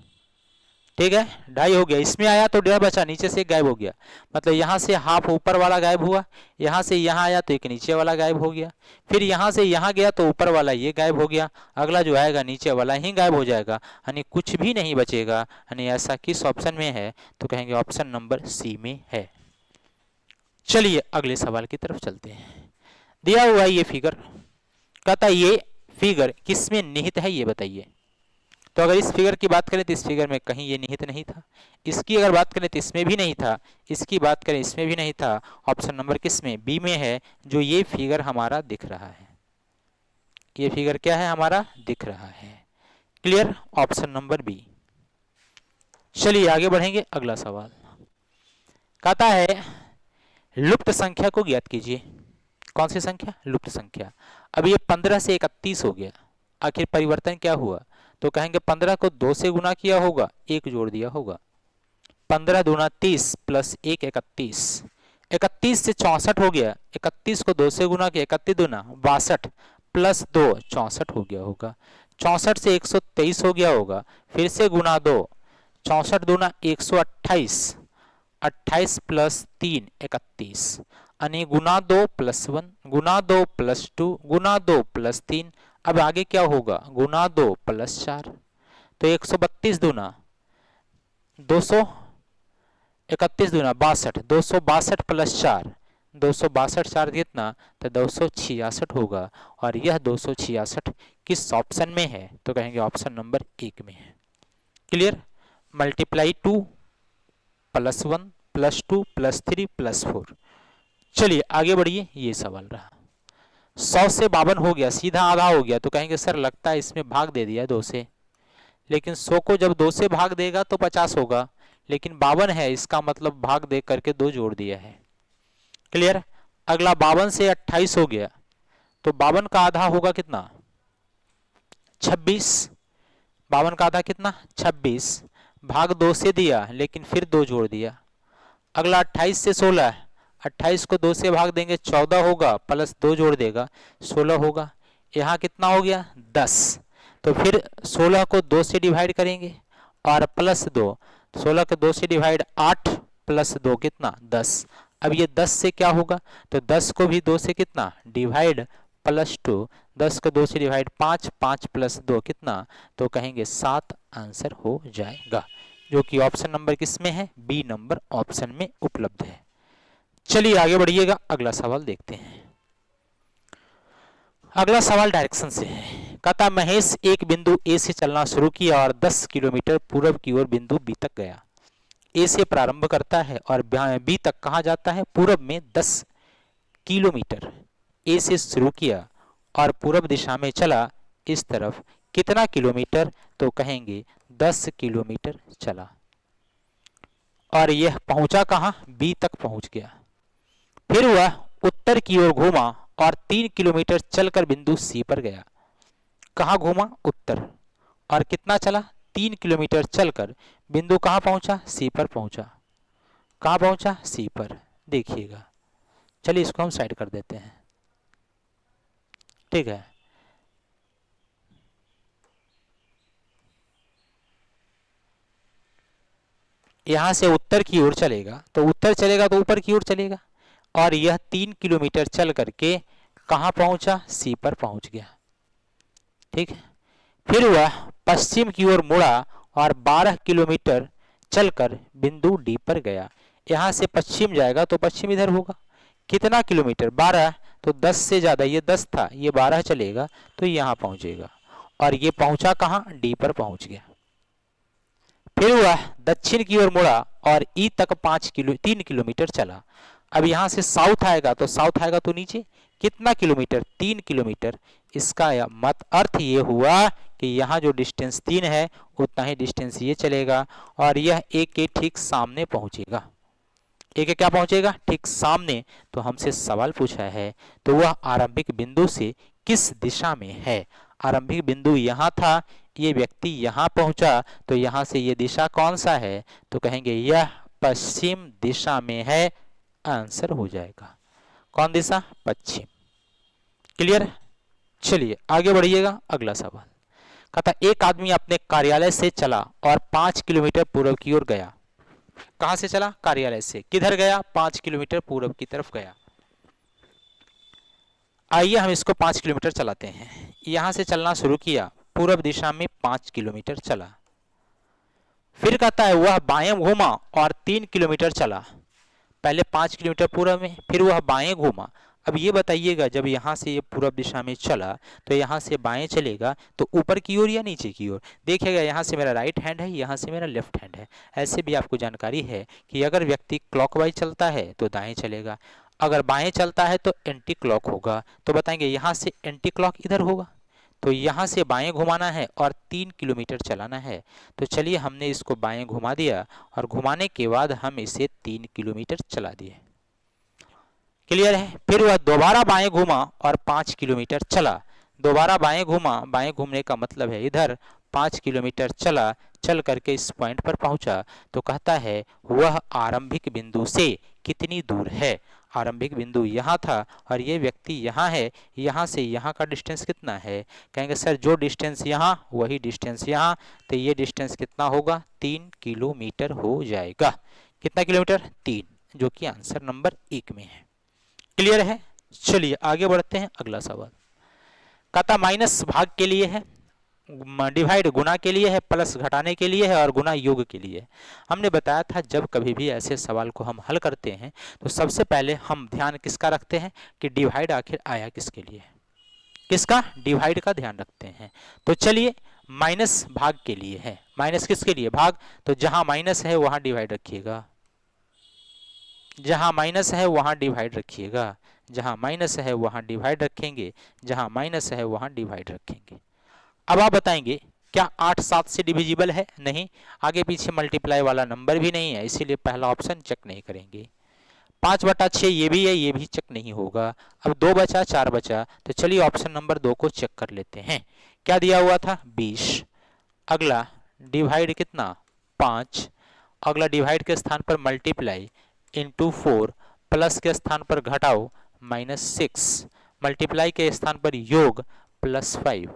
ठीक है, 2.5 हो गया, इसमें आया तो 1.5 बचा, नीचे से गायब हो गया, मतलब यहाँ से हाफ ऊपर वाला गायब हुआ, यहाँ से यहाँ आया तो एक नीचे वाला गायब हो गया, फिर यहाँ से यहाँ गया तो ऊपर वाला ये गायब हो गया, अगला जो आएगा नीचे वाला ही गायब हो जाएगा, यानी कुछ भी नहीं बचेगा। यानी ऐसा किस ऑप्शन में है, तो कहेंगे ऑप्शन नंबर सी में है। चलिए अगले सवाल की तरफ चलते हैं। दिया हुआ ये फिगर, कहता ये फिगर किसमें निहित है ये बताइए। तो अगर इस फिगर की बात करें तो इस फिगर में कहीं ये निहित नहीं था, इसकी अगर बात करें तो इसमें भी नहीं था, इसकी बात करें इसमें भी नहीं था। ऑप्शन नंबर किस में, बी में है, जो ये फिगर हमारा दिख रहा है। ये फिगर क्या है, हमारा दिख रहा है। Clear, option number B. चलिए आगे बढ़ेंगे, अगला सवाल कहता है लुप्त संख्या को ज्ञात कीजिए। कौन सी संख्या, लुप्त संख्या। अब ये 15 से 31 हो गया, आखिर परिवर्तन क्या हुआ, तो कहेंगे 15 को 2 से गुना किया होगा, 1 जोड़ दिया होगा, 15 दूना 30 प्लस 1 31, 31 से 64 हो गया, 31 को 2 से गुना किया, 31 दूना 62 प्लस 2 64 हो गया होगा। 64 से 123 हो गया होगा, फिर से गुना 2, 64 दूना 128, 28 प्लस 3 31, यानी गुना 2 प्लस 1, गुना 2 प्लस 2, गुना 2 प्लस 3। अब आगे क्या होगा, गुना 2 प्लस 4, तो 132 दूना 200, 31 दूना 62, 262 प्लस 4, 262 4 कितना, तो 266 होगा। और यह 266 किस ऑप्शन में है, तो कहेंगे ऑप्शन नंबर 1 में है। Clear. Multiply 2 plus 1 plus 2 plus 3 plus 4। चलिए आगे बढ़िए, ये सवाल रहा। 100 से 52 हो गया, सीधा आधा हो गया, तो कहेंगे सर लगता है इसमें भाग दे दिया 2 से, लेकिन 100 को जब 2 से भाग देगा तो 50 होगा, लेकिन 52 है, इसका मतलब भाग दे करके 2 जोड़ दिया है। क्लियर। अगला 52 से 28 हो गया, तो 52 का आधा होगा कितना, 26। 52 का आधा कितना, 26, भाग 2 से दिया लेकिन फिर 2 जोड़ दिया। अगला 28 से 16, 28 को 2 से भाग देंगे 14 होगा, प्लस 2 जोड़ देगा 16 होगा। यहाँ कितना हो गया, 10, तो फिर 16 को 2 से डिवाइड करेंगे और प्लस 2, 16 को 2 से डिवाइड 8 प्लस 2 कितना, 10। अब ये 10 से क्या होगा, तो 10 को भी 2 से कितना डिवाइड प्लस 2, 10 को 2 से डिवाइड 5, 5 प्लस 2 कितना, तो कहेंगे 7 आंसर हो जाएगा, जो कि ऑप्शन नंबर किसमें है, बी नंबर ऑप्शन में उपलब्ध है। चलिए आगे बढ़िएगा, अगला सवाल देखते हैं। अगला सवाल डायरेक्शन से है। कहता महेश एक बिंदु ए से चलना शुरू किया और 10 किलोमीटर पूर्व की ओर बिंदु बी तक गया। ए से प्रारंभ करता है और बी तक कहाँ जाता है, पूर्व में 10 किलोमीटर। ए से शुरू किया और पूर्व दिशा में चला, इस तरफ कितना किलोमीटर, तो कहेंगे 10 किलोमीटर चला। और यह पहुंचा कहाँ, बी तक पहुंच गया। फिर वह उत्तर की ओर घूमा और 3 किलोमीटर चलकर बिंदु सी पर गया। कहाँ घूमा, उत्तर, और कितना चला, 3 किलोमीटर चलकर बिंदु कहाँ पहुंचा, सी पर पहुंचा। कहाँ पहुंचा, सी पर। देखिएगा, चलिए इसको हम साइड कर देते हैं, ठीक है। यहां से उत्तर की ओर चलेगा, तो उत्तर चलेगा तो ऊपर की ओर चलेगा, और यह 3 किलोमीटर चल करके कहां पहुंचा, सी पर पहुंच गया, ठीक है। फिर वह पश्चिम की ओर मुड़ा और 12 किलोमीटर चलकर बिंदु डी पर गया। यहां से पश्चिम जाएगा तो पश्चिम इधर होगा, कितना किलोमीटर, 12, तो 10 से ज्यादा, ये 10 था, ये 12 चलेगा तो यहां पहुंचेगा, और ये पहुंचा कहां, डी पर पहुंच गया। फिर वह दक्षिण की ओर मुड़ा और ई तक 3 किलोमीटर चला। अब यहां से साउथ आएगा, तो साउथ आएगा तो नीचे, कितना किलोमीटर, 3 किलोमीटर। इसका मत अर्थ ये हुआ कि यहाँ जो डिस्टेंस 3 है उतना ही डिस्टेंस ये चलेगा, और यह एक के ठीक सामने पहुंचेगा। एक क्या पहुंचेगा, ठीक सामने। तो हमसे सवाल पूछा है, तो वह आरंभिक बिंदु से किस दिशा में है। आरंभिक बिंदु यहाँ था, ये व्यक्ति यहाँ पहुंचा, तो यहाँ से ये दिशा कौन सा है, तो कहेंगे यह पश्चिम दिशा में है, आंसर हो जाएगा। कौन दिशा, पश्चिम। क्लियर। चलिए आगे बढ़िएगा, अगला सवाल। कहता एक आदमी अपने कार्यालय से चला और 5 किलोमीटर पूर्व की ओर गया। कहां से चला, कार्यालय से, किधर गया, 5 किलोमीटर पूर्व की तरफ गया। आइए हम इसको 5 किलोमीटर चलाते हैं। यहां से चलना शुरू किया, पूर्व दिशा में 5 किलोमीटर चला। फिर कहता है वह बाएं घूमा और 3 किलोमीटर चला। पहले 5 किलोमीटर पूर्व में, फिर वह बाएं घूमा। अब ये बताइएगा, जब यहाँ से ये पूर्व दिशा में चला तो यहाँ से बाएं चलेगा तो ऊपर की ओर या नीचे की ओर। देखिएगा, यहाँ से मेरा राइट हैंड है, यहाँ से मेरा लेफ्ट हैंड है। ऐसे भी आपको जानकारी है कि अगर व्यक्ति क्लॉकवाइज चलता है तो दाएं चलेगा, अगर बाएं चलता है तो एंटी क्लॉक होगा। तो बताएंगे यहाँ से एंटी क्लॉक इधर होगा, तो यहाँ से बाएं घुमाना है और 3 किलोमीटर चलाना है। तो चलिए हमने इसको बाएं घुमा दिया, और घुमाने के बाद हम इसे 3 किलोमीटर चला दिए। क्लियर है। फिर वह दोबारा बाएं घूमा और 5 किलोमीटर चला। दोबारा बाएं घूमा, बाएं घूमने का मतलब है इधर 5 किलोमीटर चला, चल करके इस पॉइंट पर पहुंचा। तो कहता है वह आरंभिक बिंदु से कितनी दूर है। आरंभिक बिंदु यहाँ था और ये व्यक्ति यहाँ है, यहाँ से यहाँ का डिस्टेंस कितना है। कहेंगे सर जो डिस्टेंस यहाँ वही डिस्टेंस यहाँ, तो ये डिस्टेंस कितना होगा, 3 किलोमीटर हो जाएगा। कितना किलोमीटर, 3, जो कि आंसर नंबर 1 में है। क्लियर है। चलिए आगे बढ़ते हैं, अगला सवाल। कहता माइनस भाग के लिए है, डिवाइड गुना के लिए है, प्लस घटाने के लिए है और गुना योग के लिए। हमने बताया था जब कभी भी ऐसे सवाल को हम हल करते हैं तो सबसे पहले हम ध्यान किसका रखते हैं कि डिवाइड आखिर आया किसके लिए, किसका, डिवाइड का ध्यान रखते हैं। तो चलिए माइनस भाग के लिए है, माइनस किसके लिए, भाग। तो जहां माइनस है वहां डिवाइड रखिएगा, जहां माइनस है वहां डिवाइड रखिएगा, जहां माइनस है वहां डिवाइड रखेंगे, जहां माइनस है वहां डिवाइड रखेंगे। अब आप बताएंगे क्या 8 7 से डिविजिबल है, नहीं, आगे पीछे मल्टीप्लाई वाला नंबर भी नहीं है, इसीलिए पहला ऑप्शन चेक नहीं करेंगे। 5/6 ये भी है, ये भी चेक नहीं होगा। अब 2 बचा, 4 बचा, तो चलिए ऑप्शन नंबर 2 को चेक कर लेते हैं। क्या दिया हुआ था, 20। अगला डिवाइड कितना, 5। अगला डिवाइड के स्थान पर मल्टीप्लाई इंटू 4, प्लस के स्थान पर घटाओ -6, मल्टीप्लाई के स्थान पर योग +5,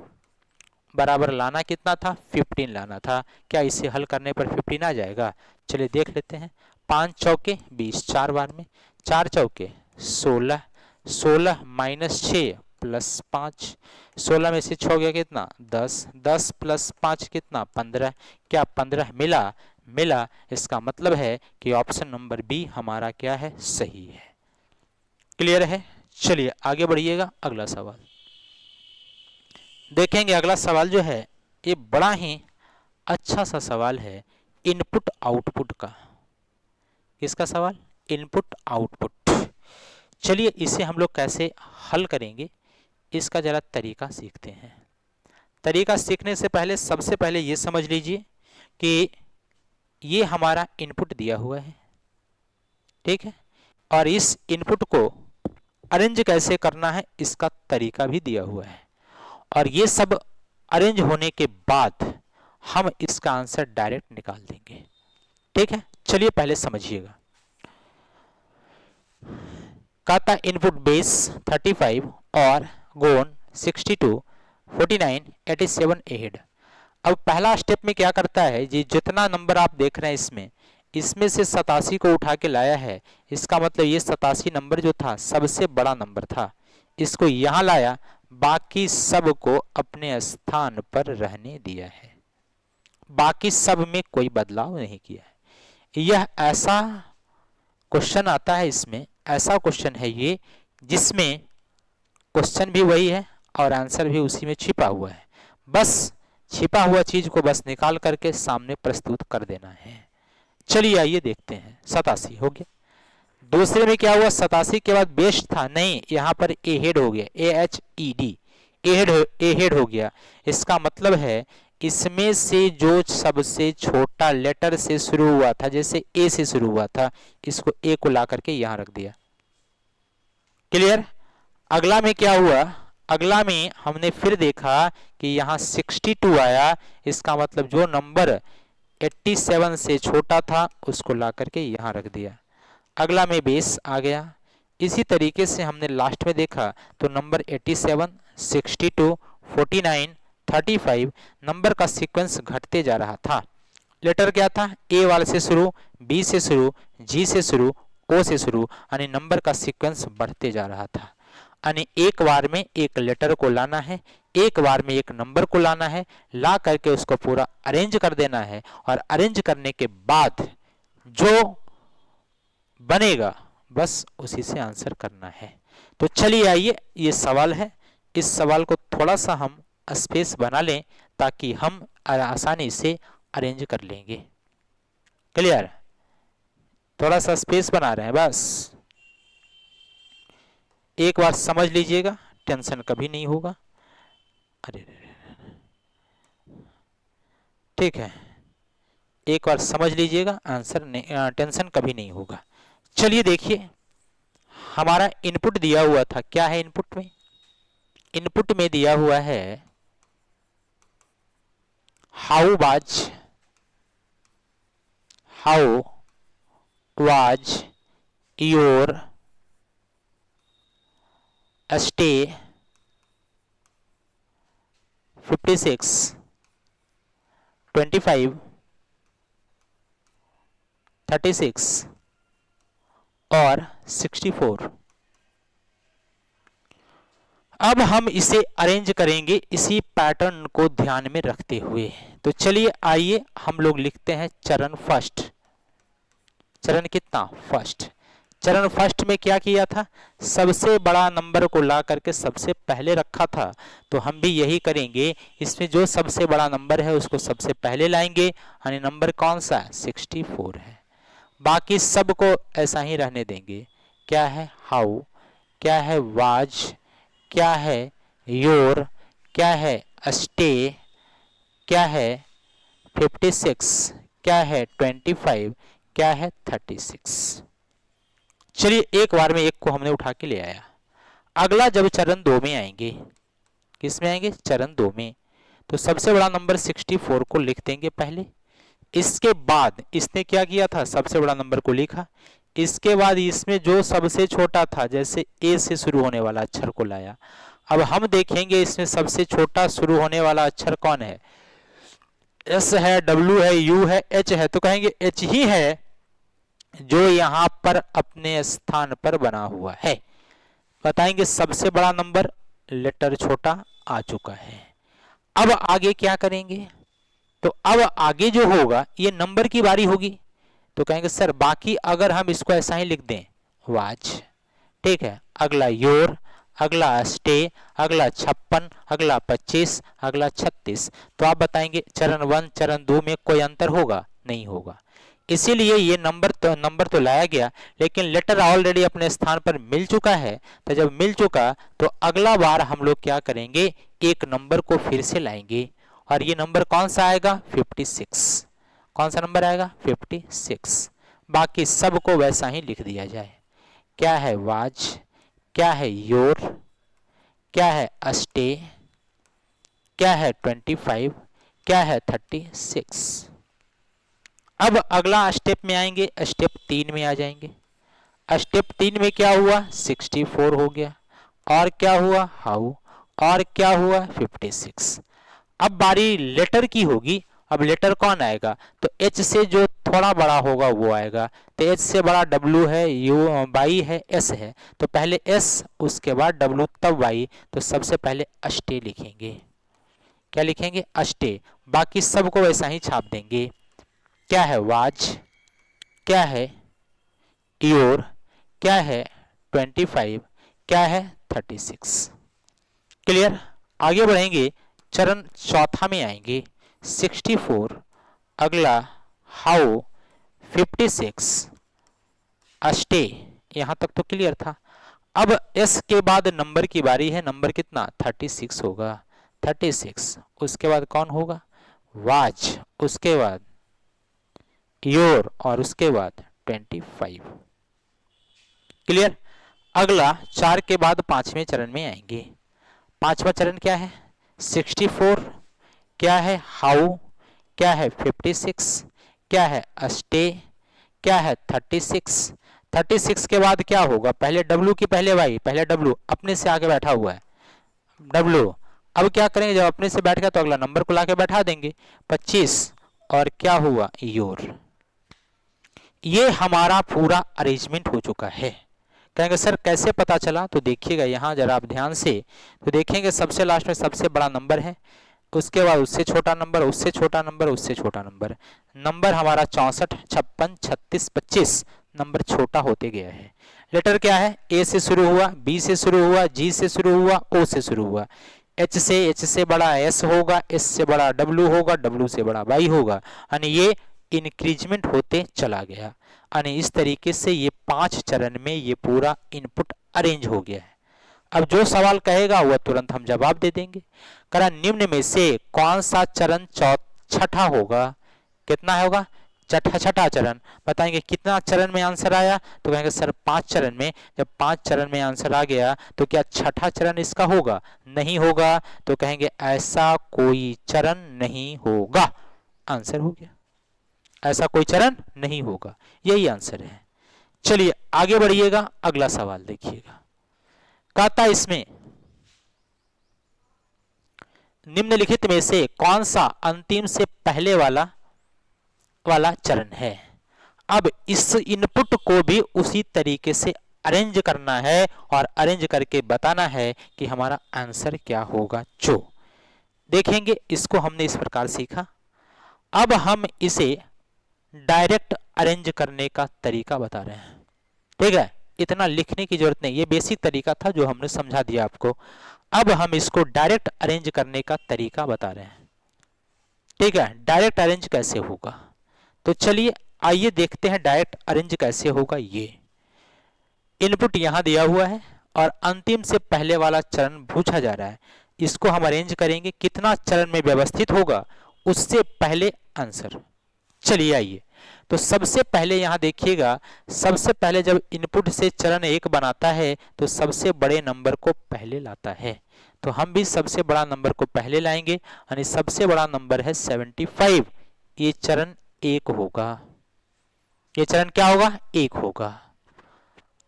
बराबर लाना कितना था, 15 लाना था। क्या इसे हल करने पर 15 आ जाएगा, चलिए देख लेते हैं। 5 चौके 20, 4 बार में, 4 चौके 16, 16 -6 +5, 16 में से 6 गया कितना, 10, 10 + 5 कितना, 15। क्या 15 मिला, मिला, इसका मतलब है कि ऑप्शन नंबर बी हमारा क्या है, सही है। क्लियर है। चलिए आगे बढ़िएगा, अगला सवाल देखेंगे। अगला सवाल जो है ये बड़ा ही अच्छा सा सवाल है, इनपुट आउटपुट का। किसका सवाल, इनपुट आउटपुट। चलिए इसे हम लोग कैसे हल करेंगे, इसका जरा तरीका सीखते हैं। तरीका सीखने से पहले सबसे पहले ये समझ लीजिए कि ये हमारा इनपुट दिया हुआ है, ठीक है, और इस इनपुट को अरेंज कैसे करना है इसका तरीका भी दिया हुआ है, और ये सब अरेंज होने के बाद हम इसका आंसर डायरेक्ट निकाल देंगे। ठीक है, चलिए पहले समझिएगा। कहता इनपुट बेस 35 और गोन 62 49 87 एहेड। अब पहला स्टेप में क्या करता है जी, जितना नंबर आप देख रहे हैं इसमें से 87 को उठा के लाया है, इसका मतलब ये 87 नंबर जो था सबसे बड़ा नंबर था, इसको यहां लाया, बाकी सब को अपने स्थान पर रहने दिया है, बाकी सब में कोई बदलाव नहीं किया है। यह ऐसा क्वेश्चन आता है, इसमें ऐसा क्वेश्चन है ये जिसमें क्वेश्चन भी वही है और आंसर भी उसी में छिपा हुआ है, बस छिपा हुआ चीज को बस निकाल करके सामने प्रस्तुत कर देना है। चलिए आइए देखते हैं। 87 हो गया। दूसरे में क्या हुआ, 87 के बाद बेस्ट था, नहीं, यहाँ पर ए हेड हो गया, AHED, ए हेड हो गया। इसका मतलब है इसमें से जो सबसे छोटा लेटर से शुरू हुआ था, जैसे ए से शुरू हुआ था, इसको ए को ला करके यहाँ रख दिया। क्लियर। अगला में क्या हुआ, अगला में हमने फिर देखा कि यहाँ 62 आया, इसका मतलब जो नंबर 87 से छोटा था उसको ला करके यहाँ रख दिया। अगला में बेस आ गया। इसी तरीके से हमने लास्ट में देखा तो नंबर 87, 62, 49, 35 नंबर का सीक्वेंस घटते जा रहा था। लेटर क्या था, ए वाले से शुरू, बी से शुरू, जी से शुरू, ओ से शुरू, यानी नंबर का सीक्वेंस बढ़ते जा रहा था। यानी एक बार में एक लेटर को लाना है, एक बार में एक नंबर को लाना है, ला करके उसको पूरा अरेंज कर देना है, और अरेंज करने के बाद जो बनेगा बस उसी से आंसर करना है। तो चलिए आइए, ये सवाल है, इस सवाल को थोड़ा सा हम स्पेस बना लें ताकि हम आसानी से अरेंज कर लेंगे। क्लियर। थोड़ा सा स्पेस बना रहे हैं बस, एक बार समझ लीजिएगा, टेंशन कभी नहीं होगा। अरे ठीक है, एक बार समझ लीजिएगा, आंसर नहीं, टेंशन कभी नहीं होगा। चलिए देखिए, हमारा इनपुट दिया हुआ था, क्या है इनपुट में, इनपुट में दिया हुआ है हाउ वाज योर स्टे 56, 25, 36 और 64। अब हम इसे अरेंज करेंगे इसी पैटर्न को ध्यान में रखते हुए। तो चलिए आइए हम लोग लिखते हैं चरण फर्स्ट। चरण कितना? फर्स्ट। चरण फर्स्ट में क्या किया था? सबसे बड़ा नंबर को ला करके सबसे पहले रखा था। तो हम भी यही करेंगे, इसमें जो सबसे बड़ा नंबर है उसको सबसे पहले लाएंगे, यानी नंबर कौन सा है? 64 है। बाकी सबको ऐसा ही रहने देंगे। क्या है? हाउ, क्या है? वाज, क्या है? योर, क्या है? स्टे, क्या है? 56, क्या है? 25, क्या है? 36। चलिए एक बार में एक को हमने उठा के ले आया। अगला जब चरण 2 में आएंगे, किस में आएंगे? चरण 2 में। तो सबसे बड़ा नंबर 64 को लिख देंगे पहले। इसके बाद इसने क्या किया था? सबसे बड़ा नंबर को लिखा। इसके बाद इसमें जो सबसे छोटा था, जैसे ए से शुरू होने वाला अक्षर को लाया। अब हम देखेंगे इसमें सबसे छोटा शुरू होने वाला अक्षर कौन है? एस है, डब्ल्यू है, यू है, एच है। तो कहेंगे एच ही है जो यहां पर अपने स्थान पर बना हुआ है। बताएंगे सबसे बड़ा नंबर, लेटर छोटा आ चुका है। अब आगे क्या करेंगे? तो अब आगे जो होगा ये नंबर की बारी होगी। तो कहेंगे सर बाकी अगर हम इसको ऐसा ही लिख दें, वाज, ठीक है, अगला योर, अगला स्टे, अगला 56, अगला 25, अगला 36। तो आप बताएंगे चरण 1 चरण 2 में कोई अंतर होगा? नहीं होगा। इसीलिए ये नंबर तो लाया गया, लेकिन लेटर ऑलरेडी अपने स्थान पर मिल चुका है। तो जब मिल चुका तो अगला बार हम लोग क्या करेंगे? एक नंबर को फिर से लाएंगे, और ये नंबर कौन सा आएगा? 56। कौन सा नंबर आएगा? 56। बाकी सबको वैसा ही लिख दिया जाए। क्या है? वाज, क्या है? योर, क्या है? स्टे, क्या है? 25, क्या है? 36। अब अगला स्टेप में आएंगे, स्टेप 3 में आ जाएंगे। स्टेप 3 में क्या हुआ? 64 हो गया। और क्या हुआ? हाउ। और क्या हुआ? 56। अब बारी लेटर की होगी। अब लेटर कौन आएगा? तो एच से जो थोड़ा बड़ा होगा वो आएगा। तो एच से बड़ा डब्ल्यू है, यू वाई है, एस है। तो पहले एस, उसके बाद डब्ल्यू, तब वाई। तो सबसे पहले अस्टे लिखेंगे। क्या लिखेंगे? अस्टे। बाकी सबको वैसा ही छाप देंगे। क्या है? वाज, क्या है? योर, क्या है? 25, क्या है? 36। क्लियर? आगे बढ़ेंगे, चरण चौथा में आएंगे। 64, अगला हाउ, 56, स्टे। यहां तक तो क्लियर था। अब एस के बाद नंबर की बारी है। नंबर कितना? 36 होगा। 36। उसके बाद कौन होगा? वाज, उसके बाद योर, और उसके बाद 25। क्लियर? अगला 4 के बाद 5वें चरण में आएंगे। 5वां चरण क्या है? 64, क्या है? हाउ, क्या है? 56, क्या है? स्टे, क्या है? 36। 36 के बाद क्या होगा? पहले डब्ल्यू की पहले वाई, पहले डब्ल्यू अपने से आगे बैठा हुआ है डब्ल्यू। अब क्या करेंगे? जब अपने से बैठ गया तो अगला नंबर को लाके बैठा देंगे 25। और क्या हुआ? योर। ये हमारा पूरा अरेंजमेंट हो चुका है। कहेंगे सर कैसे पता चला? तो देखिएगा यहाँ जरा आप ध्यान से, तो देखेंगे सबसे लास्ट में सबसे बड़ा नंबर है, उसके बाद उससे छोटा नंबर, उससे छोटा नंबर, उससे छोटा नंबर। नंबर हमारा 64, 56, 36, 25 नंबर छोटा होते गया है। लेटर क्या है? ए से शुरू हुआ, बी से शुरू हुआ, जी से शुरू हुआ, ओ से शुरू हुआ, एच से बड़ा एस होगा, एस से बड़ा डब्ल्यू होगा, डब्ल्यू से बड़ा वाई होगा। यानी ये इंक्रीजमेंट होते चला गया। यानी इस तरीके से ये 5 चरण में ये पूरा इनपुट अरेंज हो गया है। अब जो सवाल कहेगा वह तुरंत हम जवाब दे देंगे। करा निम्न में से कौन सा चरण छठा होगा? कितना होगा? छठा चरण। बताएंगे कितना चरण में आंसर आया, तो कहेंगे सर 5 चरण में। जब 5 चरण में आंसर आ गया तो क्या छठा चरण इसका होगा? नहीं होगा। तो कहेंगे ऐसा कोई चरण नहीं होगा। आंसर हो गया, ऐसा कोई चरण नहीं होगा, यही आंसर है। चलिए आगे बढ़िएगा, अगला सवाल देखिएगा। कहता इसमें निम्नलिखित में से कौन सा अंतिम से पहले वाला चरण है? अब इस इनपुट को भी उसी तरीके से अरेंज करना है और अरेंज करके बताना है कि हमारा आंसर क्या होगा। जो देखेंगे इसको हमने इस प्रकार सीखा। अब हम इसे डायरेक्ट अरेंज करने का तरीका बता रहे हैं। ठीक है, इतना लिखने की जरूरत नहीं, ये बेसिक तरीका था जो हमने समझा दिया आपको। अब हम इसको डायरेक्ट अरेंज करने का तरीका बता रहे हैं। ठीक है, डायरेक्ट अरेंज कैसे होगा, तो चलिए आइए देखते हैं डायरेक्ट अरेंज कैसे होगा। ये इनपुट यहां दिया हुआ है और अंतिम से पहले वाला चरण पूछा जा रहा है। इसको हम अरेंज करेंगे, कितना चरण में व्यवस्थित होगा उससे पहले आंसर। चलिए आइए, तो सबसे पहले यहां देखिएगा, सबसे पहले जब इनपुट से चरण 1 बनाता है तो सबसे बड़े नंबर को पहले लाता है। तो हम भी सबसे बड़ा नंबर को पहले लाएंगे, यानी सबसे बड़ा नंबर है 75। ये चरण 1 होगा, ये चरण क्या होगा? 1 होगा।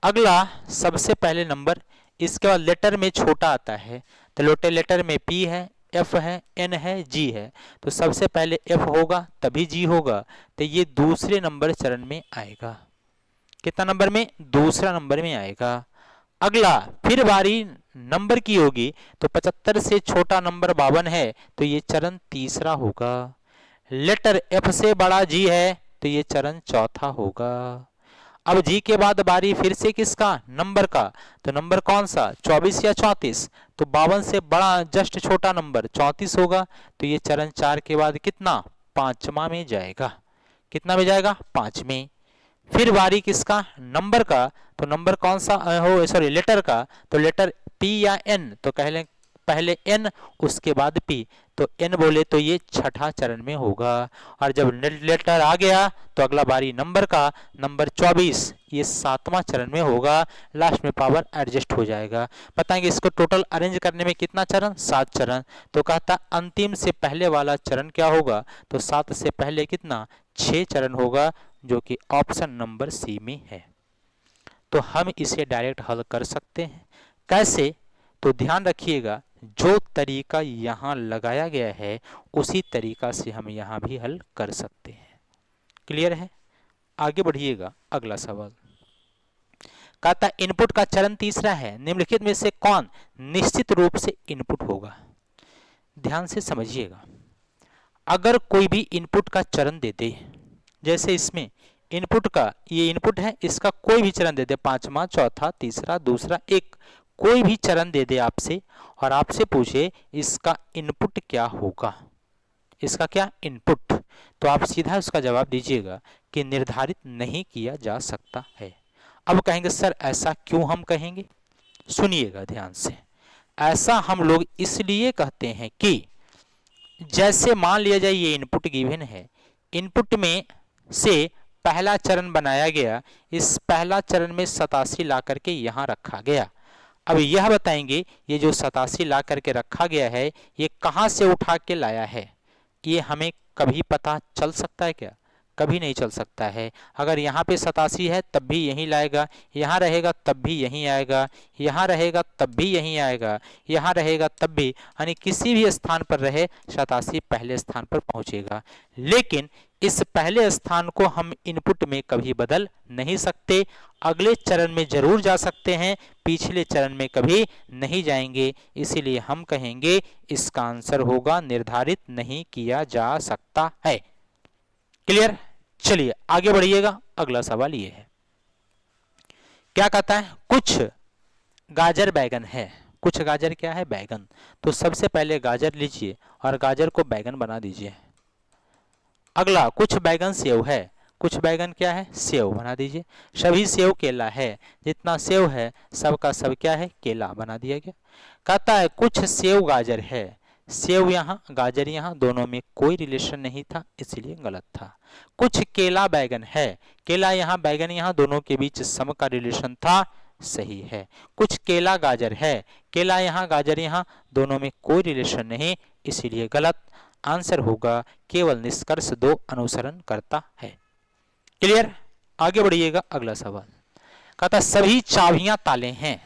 अगला सबसे पहले नंबर, इसके बाद लेटर में छोटा आता है, तो लेटर में P है, F है, N है, G है। तो सबसे पहले F होगा तभी G होगा, तो ये दूसरे नंबर चरण में आएगा। कितना नंबर में? दूसरा नंबर में आएगा। अगला फिर बारी नंबर की होगी, तो 75 से छोटा नंबर 52 है, तो ये चरण तीसरा होगा। लेटर F से बड़ा G है, तो ये चरण चौथा होगा। अब G के बाद बारी फिर से किसका? नंबर का। तो नंबर कौन सा? 24 या 34? तो 52 से बड़ा जस्ट छोटा नंबर 34 होगा, तो ये चरण 4 के बाद कितना? 5वां में जाएगा। कितना में जाएगा? 5 में। फिर बारी किसका? नंबर का। तो नंबर कौन सा हो, सॉरी लेटर का। तो लेटर P या N, तो पहले N उसके बाद P, तो N बोले तो ये छठा चरण में होगा। और जब लेटर आ गया तो अगला बारी नंबर का, नंबर 24, ये 7वां चरण में होगा। लास्ट में पावर एडजस्ट हो जाएगा। बताएंगे इसको टोटल अरेंज करने में कितना चरण? 7 चरण। तो कहता अंतिम से पहले वाला चरण क्या होगा? तो 7 से पहले कितना? 6 चरण होगा, जो कि ऑप्शन नंबर सी में है। तो हम इसे डायरेक्ट हल कर सकते हैं। कैसे? तो ध्यान रखिएगा, जो तरीका यहाँ लगाया गया है उसी तरीका से हम यहाँ भी हल कर सकते हैं। क्लियर है? आगे बढ़िएगा, अगला सवाल कहता इनपुट का चरण तीसरा है, निम्नलिखित में से कौन निश्चित रूप से इनपुट होगा? ध्यान से समझिएगा, अगर कोई भी इनपुट का चरण दे दे, जैसे इसमें इनपुट का, ये इनपुट है, इसका कोई भी चरण दे दे, 5वां, चौथा, तीसरा, दूसरा, एक कोई भी चरण दे दे आपसे और आपसे पूछे इसका इनपुट क्या होगा, इसका क्या इनपुट, तो आप सीधा उसका जवाब दीजिएगा कि निर्धारित नहीं किया जा सकता है। अब कहेंगे सर ऐसा क्यों हम कहेंगे? सुनिएगा ध्यान से। ऐसा हम लोग इसलिए कहते हैं कि जैसे मान लिया जाए ये इनपुट गिवन है, इनपुट में से पहला चरण बनाया गया, इस पहला चरण में 87 ला करके यहाँ रखा गया। अब यह बताएंगे ये जो 87 ला करके रखा गया है ये कहाँ से उठा के लाया है, ये हमें कभी पता चल सकता है क्या? कभी नहीं चल सकता है। अगर यहाँ पे 87 है तब भी यहीं लाएगा, यहाँ रहेगा तब भी यहीं आएगा, यहाँ रहेगा तब भी यहीं आएगा, यहाँ रहेगा तब भी, यानी किसी भी स्थान पर रहे 87 पहले स्थान पर पहुँचेगा। लेकिन इस पहले स्थान को हम इनपुट में कभी बदल नहीं सकते, अगले चरण में जरूर जा सकते हैं, पिछले चरण में कभी नहीं जाएंगे। इसीलिए हम कहेंगे इसका आंसर होगा निर्धारित नहीं किया जा सकता है। क्लियर? चलिए आगे बढ़िएगा, अगला सवाल ये है, क्या कहता है कुछ गाजर बैगन है, कुछ गाजर क्या है? बैगन। तो सबसे पहले गाजर लीजिए और गाजर को बैगन बना दीजिए। अगला कुछ बैगन सेव है, कुछ बैगन क्या है? सेव बना दीजिए। सभी सेव केला है, जितना सेव है सबका सब क्या है? केला बना दिया गया। कहता है कुछ सेव गाजर है, सेव यहाँ, गाजर यहाँ, दोनों में कोई रिलेशन नहीं था, इसलिए गलत था। कुछ केला बैगन है, केला यहाँ बैगन यहाँ, दोनों के बीच सम का रिलेशन था, सही है। कुछ केला गाजर है, केला यहाँ गाजर यहाँ, दोनों में कोई रिलेशन नहीं, इसीलिए गलत। आंसर होगा केवल निष्कर्ष 2 अनुसरण करता है। क्लियर? आगे बढ़िएगा, अगला सवाल कहता सभी चाबियां ताले हैं।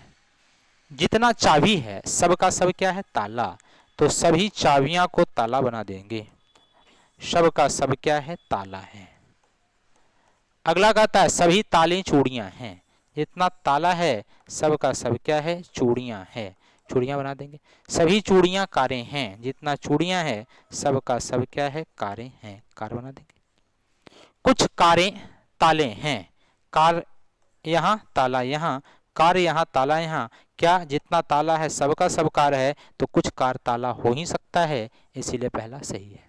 जितना चाबी है सबका सब क्या है? ताला। तो सभी चाबियां को ताला बना देंगे, सबका सब क्या है? ताला है। अगला कहता है सभी ताले चूड़ियां हैं। जितना ताला है सबका सब क्या है? चूड़ियां है, चूड़ियां बना देंगे। सभी चूड़ियां कारें हैं। जितना चूड़ियां है सबका सब क्या है? कारें हैं, कार बना देंगे। कुछ कारें ताले हैं, कार यहाँ ताला यहाँ, कार यहाँ ताला यहाँ। क्या जितना ताला है सबका सब कार है, तो कुछ कार ताला हो ही सकता है, इसीलिए पहला सही है।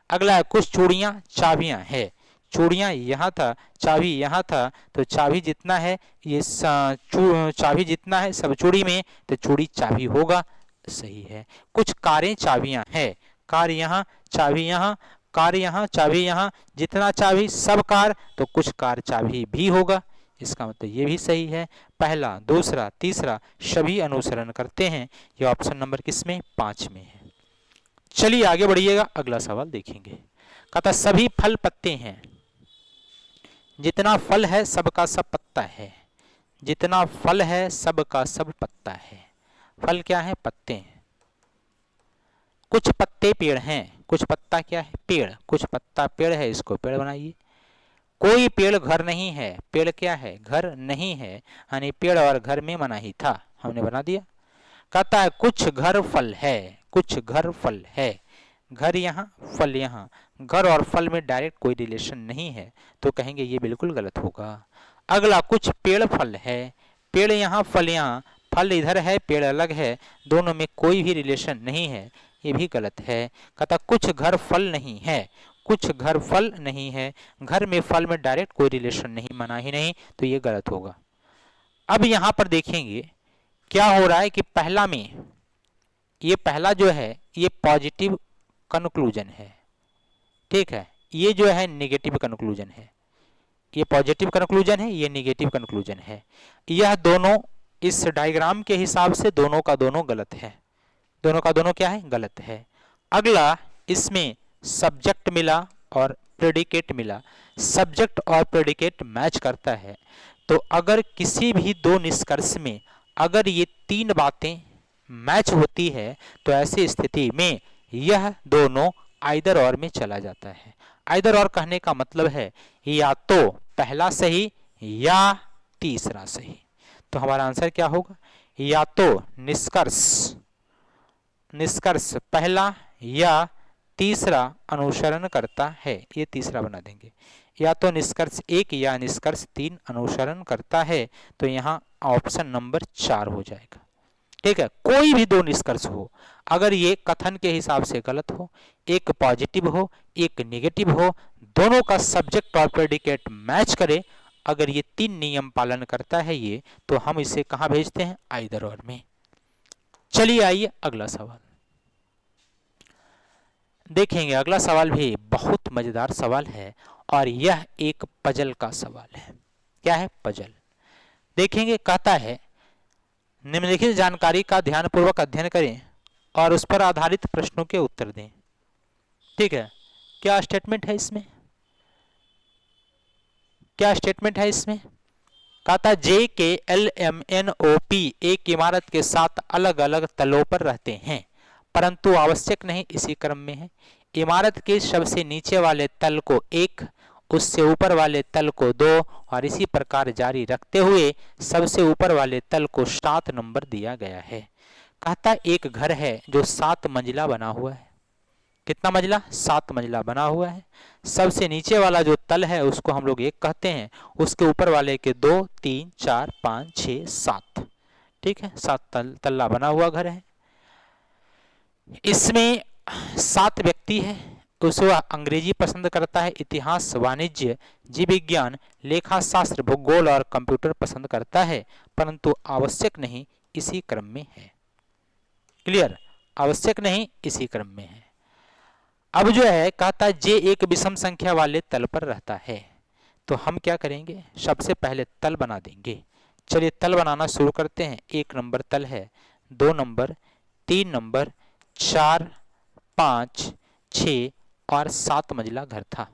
अगला है कुछ चूड़ियां चाबियां है। चूड़ियां यहाँ था, चाबी यहाँ था, तो चाबी जितना है ये चाबी जितना है सब चूड़ी में, तो चूड़ी चाबी होगा, सही है। कुछ कारें चाबियां है, कार यहाँ चाबी यहाँ, कार यहाँ चाबी यहाँ, जितना चाबी सब कार, तो कुछ कार चाबी भी होगा, इसका मतलब ये भी सही है। पहला, दूसरा, तीसरा सभी अनुसरण करते हैं। ये ऑप्शन नंबर किसमें? 5 में है। चलिए आगे बढ़िएगा, अगला सवाल देखेंगे। कहता सभी फल पत्ते हैं। जितना फल है सबका सब पत्ता है। जितना फल है सबका सब पत्ता है। फल क्या है? पत्ते हैं। कुछ पत्ते पेड़ हैं। कुछ पत्ता क्या है? पेड़। कुछ पत्ता पेड़ है, इसको पेड़ बनाइए। कोई पेड़ घर नहीं है। पेड़ क्या है? घर नहीं है, यानी पेड़ और घर में मना ही था, हमने बना दिया। कहता है कुछ घर फल है। कुछ घर फल है, घर यहाँ फल यहाँ, घर और फल में डायरेक्ट कोई रिलेशन नहीं है, तो कहेंगे ये बिल्कुल गलत होगा। अगला कुछ पेड़ फल है। पेड़ यहाँ फल यहाँ, फल इधर है पेड़ अलग है, दोनों में कोई भी रिलेशन नहीं है, ये भी गलत है। कहता कुछ घर फल नहीं है। कुछ घर फल नहीं है, घर में फल में डायरेक्ट कोई रिलेशन नहीं, मना ही नहीं, तो ये गलत होगा। अब यहाँ पर देखेंगे क्या हो रहा है कि पहला में ये पहला जो है ये पॉजिटिव कंक्लूजन है, ठीक है। ये जो है नेगेटिव कंक्लूजन है। ये पॉजिटिव कंक्लूजन है, ये नेगेटिव कंक्लूजन है। यह दोनों इस डायग्राम के हिसाब से दोनों का दोनों गलत है। दोनों का दोनों क्या है? गलत है। अगला इसमें सब्जेक्ट मिला और प्रेडिकेट मिला। सब्जेक्ट और प्रेडिकेट मैच करता है, तो अगर किसी भी दो निष्कर्ष में अगर ये 3 बातें मैच होती है, तो ऐसी स्थिति में यह दोनों आइदर और में चला जाता है। आइदर और कहने का मतलब है या तो पहला सही या तीसरा सही। तो हमारा आंसर क्या होगा? या तो निष्कर्ष पहला या तीसरा अनुसरण करता है, ये तीसरा बना देंगे। या तो निष्कर्ष 1 या निष्कर्ष 3 अनुसरण करता है, तो यहाँ ऑप्शन नंबर 4 हो जाएगा, ठीक है। कोई भी दो निष्कर्ष हो, अगर ये कथन के हिसाब से गलत हो, एक पॉजिटिव हो एक नेगेटिव हो, दोनों का सब्जेक्ट और प्रेडिकेट मैच करे, अगर ये 3 नियम पालन करता है ये, तो हम इसे कहाँ भेजते हैं? आइदर और में। चलिए आइए अगला सवाल देखेंगे। अगला सवाल भी बहुत मजेदार सवाल है और यह एक पजल का सवाल है। क्या है? पजल। देखेंगे, कहता है निम्नलिखित जानकारी का ध्यानपूर्वक अध्ययन करें और उस पर आधारित प्रश्नों के उत्तर दें, ठीक है। क्या स्टेटमेंट है इसमें? क्या स्टेटमेंट है इसमें? कहता JKLMNOP एक इमारत के 7 अलग अलग तलों पर रहते हैं, परंतु आवश्यक नहीं इसी क्रम में है। इमारत के सबसे नीचे वाले तल को 1, उससे ऊपर वाले तल को 2 और इसी प्रकार जारी रखते हुए सबसे ऊपर वाले तल को 7 नंबर दिया गया है। कहता एक घर है जो 7 मंजिला बना हुआ है। कितना मंजिला? 7 मंजिला बना हुआ है। सबसे नीचे वाला जो तल है उसको हम लोग 1 कहते हैं, उसके ऊपर वाले के 2, 3, 4, 5, 6, 7, ठीक है। 7 तल्ला बना हुआ घर है। इसमें 7 व्यक्ति है। उसे अंग्रेजी पसंद करता है, इतिहास, वाणिज्य, जीव विज्ञान, लेखा शास्त्र, भूगोल और कंप्यूटर पसंद करता है, परंतु आवश्यक नहीं इसी क्रम में है। क्लियर? आवश्यक नहीं, इसी क्रम में है। अब जो है कहता है जे एक विषम संख्या वाले तल पर रहता है, तो हम क्या करेंगे, सबसे पहले तल बना देंगे। चलिए तल बनाना शुरू करते हैं। 1 नंबर तल है, 2 नंबर, 3 नंबर, 4, 5, 6 और 7 मंजिला घर था,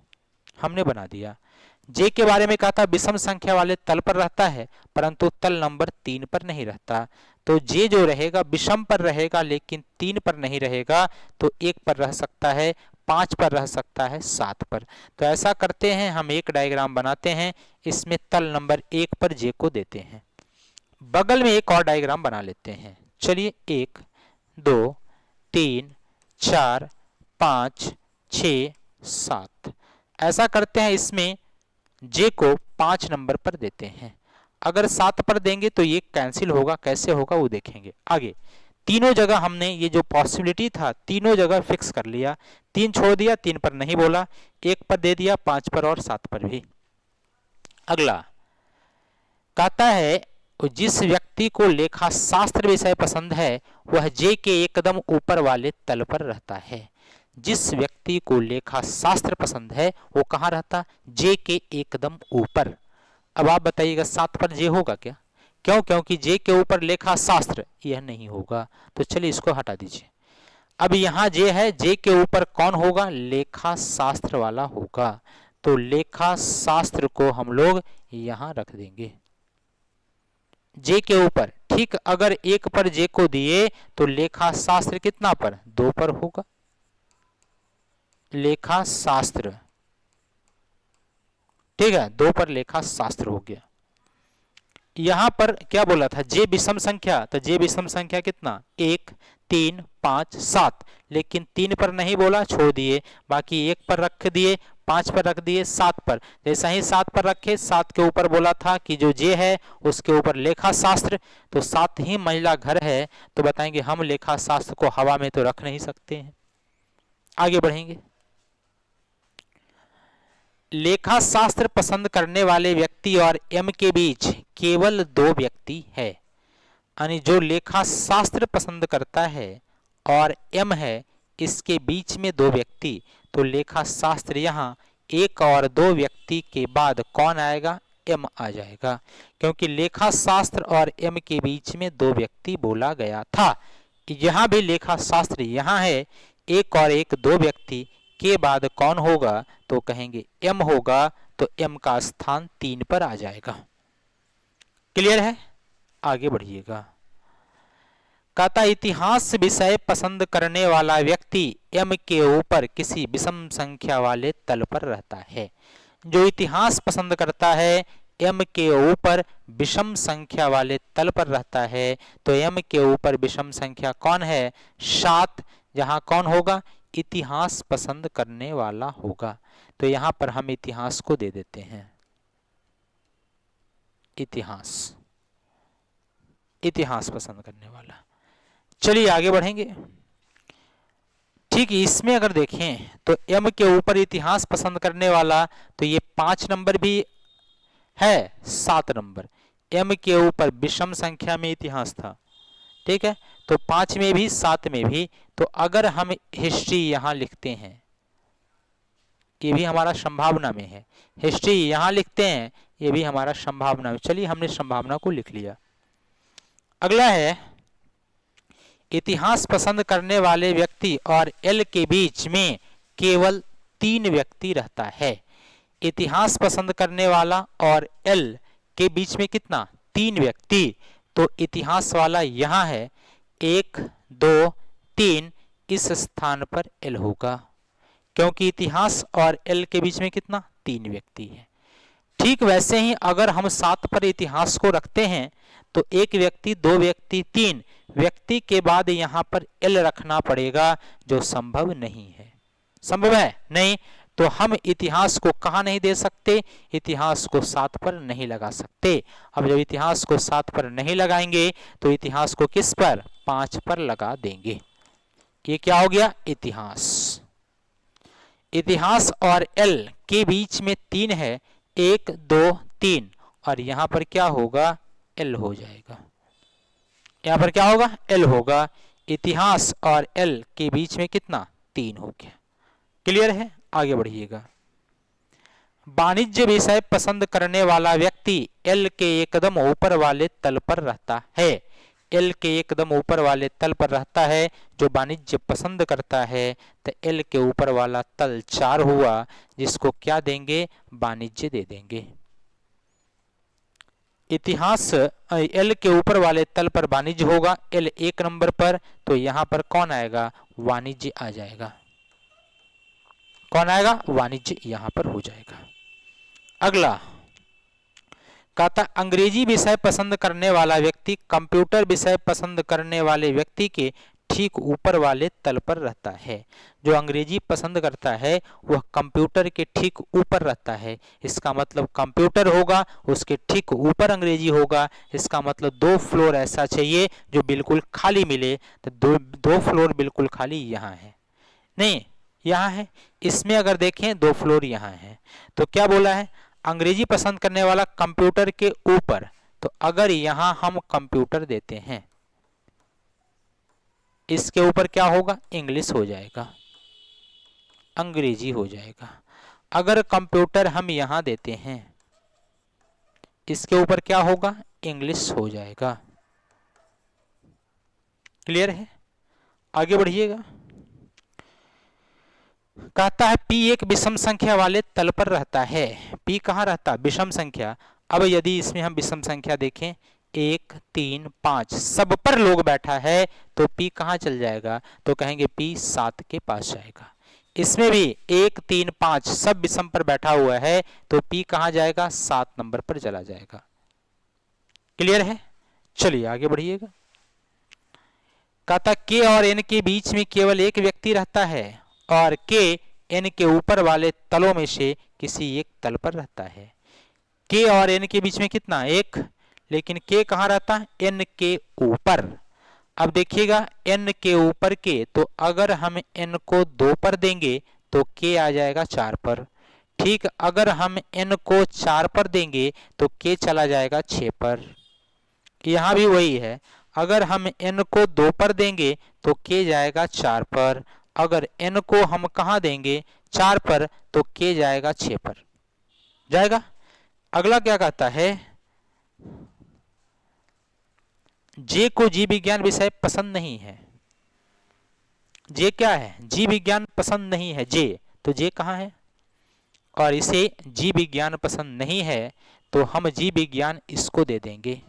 हमने बना दिया। जे के बारे में कहा था विषम संख्या वाले तल पर रहता है, परंतु तल नंबर 3 पर नहीं रहता। तो जे जो रहेगा विषम पर रहेगा, लेकिन 3 पर नहीं रहेगा, तो 1 पर रह सकता है, 5 पर रह सकता है, 7 पर। तो ऐसा करते हैं, हम एक डायग्राम बनाते हैं, इसमें तल नंबर 1 पर जे को देते हैं। बगल में एक और डायग्राम बना लेते हैं। चलिए 1, 2, 3, 4, 5, 6, 7 ऐसा करते हैं। इसमें जे को 5 नंबर पर देते हैं। अगर 7 पर देंगे तो ये कैंसिल होगा, कैसे होगा वो देखेंगे आगे। तीनों जगह हमने ये जो पॉसिबिलिटी था तीनों जगह फिक्स कर लिया। 3 छोड़ दिया, 3 पर नहीं बोला, 1 पर दे दिया, 5 पर और 7 पर भी। अगला कहता है जिस व्यक्ति को लेखा शास्त्र विषय पसंद है वह जे के एकदम ऊपर वाले तल पर रहता है। जिस व्यक्ति को लेखा शास्त्र पसंद है वो कहाँ रहता, जे के एकदम ऊपर। अब आप बताइएगा 7 पर जे होगा क्या, क्यों, क्योंकि जे के ऊपर लेखा शास्त्र, यह नहीं होगा। तो चलिए इसको हटा दीजिए। अब यहाँ जे है, जे के ऊपर कौन होगा, लेखा शास्त्र वाला होगा। तो लेखा शास्त्र को हम लोग यहाँ रख देंगे जे के ऊपर। ठीक, अगर 1 पर जे को दिए तो लेखा शास्त्र कितना पर, 2 पर होगा। लेखा शास्त्र, ठीक है, 2 पर लेखा शास्त्र हो गया। यहां पर क्या बोला था, जे विषम संख्या, तो जे विषम संख्या कितना, 1, 3, 5, 7, लेकिन 3 पर नहीं बोला, छोड़ दिए। बाकी 1 पर रख दिए, 5 पर रख दिए, 7 पर। जैसा ही 7 पर रखे, 7 के ऊपर बोला था कि जो जे है उसके ऊपर लेखा शास्त्र, तो 7 ही महिला घर है, तो बताएंगे हम लेखा शास्त्र को हवा में तो रख नहीं सकते हैं। आगे बढ़ेंगे। लेखा शास्त्र पसंद करने वाले व्यक्ति और एम के बीच केवल 2 व्यक्ति है, यानी जो लेखा शास्त्र पसंद करता है और एम है, इसके बीच में 2 व्यक्ति। तो लेखा शास्त्र यहाँ 1 और 2 व्यक्ति के बाद कौन आएगा, एम आ जाएगा, क्योंकि लेखा शास्त्र और एम के बीच में 2 व्यक्ति बोला गया था। यहाँ भी लेखा शास्त्र यहाँ है, 1 और 1 2 व्यक्ति के बाद कौन होगा, तो कहेंगे एम होगा, तो एम का स्थान 3 पर आ जाएगा। क्लियर है, आगे बढ़िएगा। कहता इतिहास विषय पसंद करने वाला व्यक्ति एम के ऊपर किसी विषम संख्या वाले तल पर रहता है। जो इतिहास पसंद करता है एम के ऊपर विषम संख्या वाले तल पर रहता है, तो एम के ऊपर विषम संख्या कौन है, 7, जहां कौन होगा, इतिहास पसंद करने वाला होगा। तो यहां पर हम इतिहास को दे देते हैं, इतिहास, इतिहास पसंद करने वाला। चलिए आगे बढ़ेंगे। ठीक, इसमें अगर देखें तो एम के ऊपर इतिहास पसंद करने वाला, तो ये 5 नंबर भी है, 7 नंबर। एम के ऊपर विषम संख्या में इतिहास था, ठीक है, तो 5 में भी 7 में भी। तो अगर हम हिस्ट्री यहां लिखते हैं, ये भी हमारा संभावना में है, हिस्ट्री यहां लिखते हैं, ये भी हमारा संभावना में। चलिए हमने संभावना को लिख लिया। अगला है इतिहास पसंद करने वाले व्यक्ति और एल के बीच में केवल 3 व्यक्ति रहता है। इतिहास पसंद करने वाला और एल के बीच में कितना, 3 व्यक्ति। तो इतिहास वाला यहाँ है, 1, 2, 3, इस स्थान पर एल होगा, क्योंकि इतिहास और एल के बीच में कितना, 3 व्यक्ति है। ठीक वैसे ही अगर हम 7 पर इतिहास को रखते हैं तो 1 व्यक्ति, 2 व्यक्ति, 3 व्यक्ति के बाद यहाँ पर एल रखना पड़ेगा, जो संभव नहीं है। संभव है नहीं, तो हम इतिहास को कहाँ नहीं दे सकते, इतिहास को 7 पर नहीं लगा सकते। अब जब इतिहास को 7 पर नहीं लगाएंगे तो इतिहास को किस पर, 5 पर लगा देंगे। ये क्या हो गया, इतिहास। इतिहास और एल के बीच में 3 है, 1, 2, 3, और यहां पर क्या होगा, एल हो जाएगा। यहां पर क्या होगा, एल होगा। इतिहास और एल के बीच में कितना 3 हो गया। क्लियर है, आगे बढ़िएगा। वाणिज्य विषय पसंद करने वाला व्यक्ति एल के एकदम ऊपर वाले तल पर रहता है। एल के एकदम ऊपर वाले तल पर रहता है जो वाणिज्य पसंद करता है, तो एल के ऊपर वाला तल 4 हुआ, जिसको क्या देंगे, वाणिज्य दे देंगे। इतिहास एल के ऊपर वाले तल पर वाणिज्य होगा, एल 1 नंबर पर, तो यहां पर कौन आएगा, वाणिज्य आ जाएगा। कौन आएगा, वाणिज्य यहां पर हो जाएगा। अगला कहता अंग्रेजी विषय पसंद करने वाला व्यक्ति कंप्यूटर विषय पसंद करने वाले व्यक्ति के ठीक ऊपर वाले तल पर रहता है। जो अंग्रेजी पसंद करता है वह कंप्यूटर के ठीक ऊपर रहता है। इसका मतलब कंप्यूटर होगा, उसके ठीक ऊपर अंग्रेजी होगा। इसका मतलब 2 फ्लोर ऐसा चाहिए जो बिल्कुल खाली मिले, तो दो फ्लोर बिल्कुल खाली यहाँ है, नहीं यहाँ है। इसमें अगर देखें 2 फ्लोर यहाँ है, तो क्या बोला है, अंग्रेजी पसंद करने वाला कंप्यूटर के ऊपर। तो अगर यहां हम कंप्यूटर देते हैं, इसके ऊपर क्या होगा, इंग्लिश हो जाएगा, अंग्रेजी हो जाएगा। अगर कंप्यूटर हम यहां देते हैं, इसके ऊपर क्या होगा, इंग्लिश हो जाएगा। क्लियर है, आगे बढ़िएगा। कहता है P एक विषम संख्या वाले तल पर रहता है। P कहाँ रहता, विषम संख्या। अब यदि इसमें हम विषम संख्या देखें, 1 3 5 सब पर लोग बैठा है, तो P कहाँ चल जाएगा, तो कहेंगे P 7 के पास जाएगा। इसमें भी 1 3 5 सब विषम पर बैठा हुआ है, तो P कहाँ जाएगा, 7 नंबर पर चला जाएगा। क्लियर है, चलिए आगे बढ़िएगा। कहता K और N के बीच में केवल एक व्यक्ति रहता है और K N के ऊपर वाले तलों में से किसी एक तल पर रहता है। K और N के बीच में कितना, एक, लेकिन K कहाँ रहता है, N के ऊपर। अब देखिएगा N के ऊपर K, तो अगर हम N को 2 पर देंगे तो K आ जाएगा 4 पर। ठीक, अगर हम N को 4 पर देंगे तो K चला जाएगा 6 पर। यहां भी वही है, अगर हम N को 2 पर देंगे तो K जाएगा 4 पर। अगर N को हम कहाँ देंगे, 4 पर, तो K जाएगा 6 पर जाएगा। अगला क्या कहता है, J को जीव विज्ञान विषय पसंद नहीं है। J क्या है, जीव विज्ञान पसंद नहीं है J, तो J कहाँ है, और इसे जीव विज्ञान पसंद नहीं है, तो हम जीव विज्ञान इसको दे देंगे।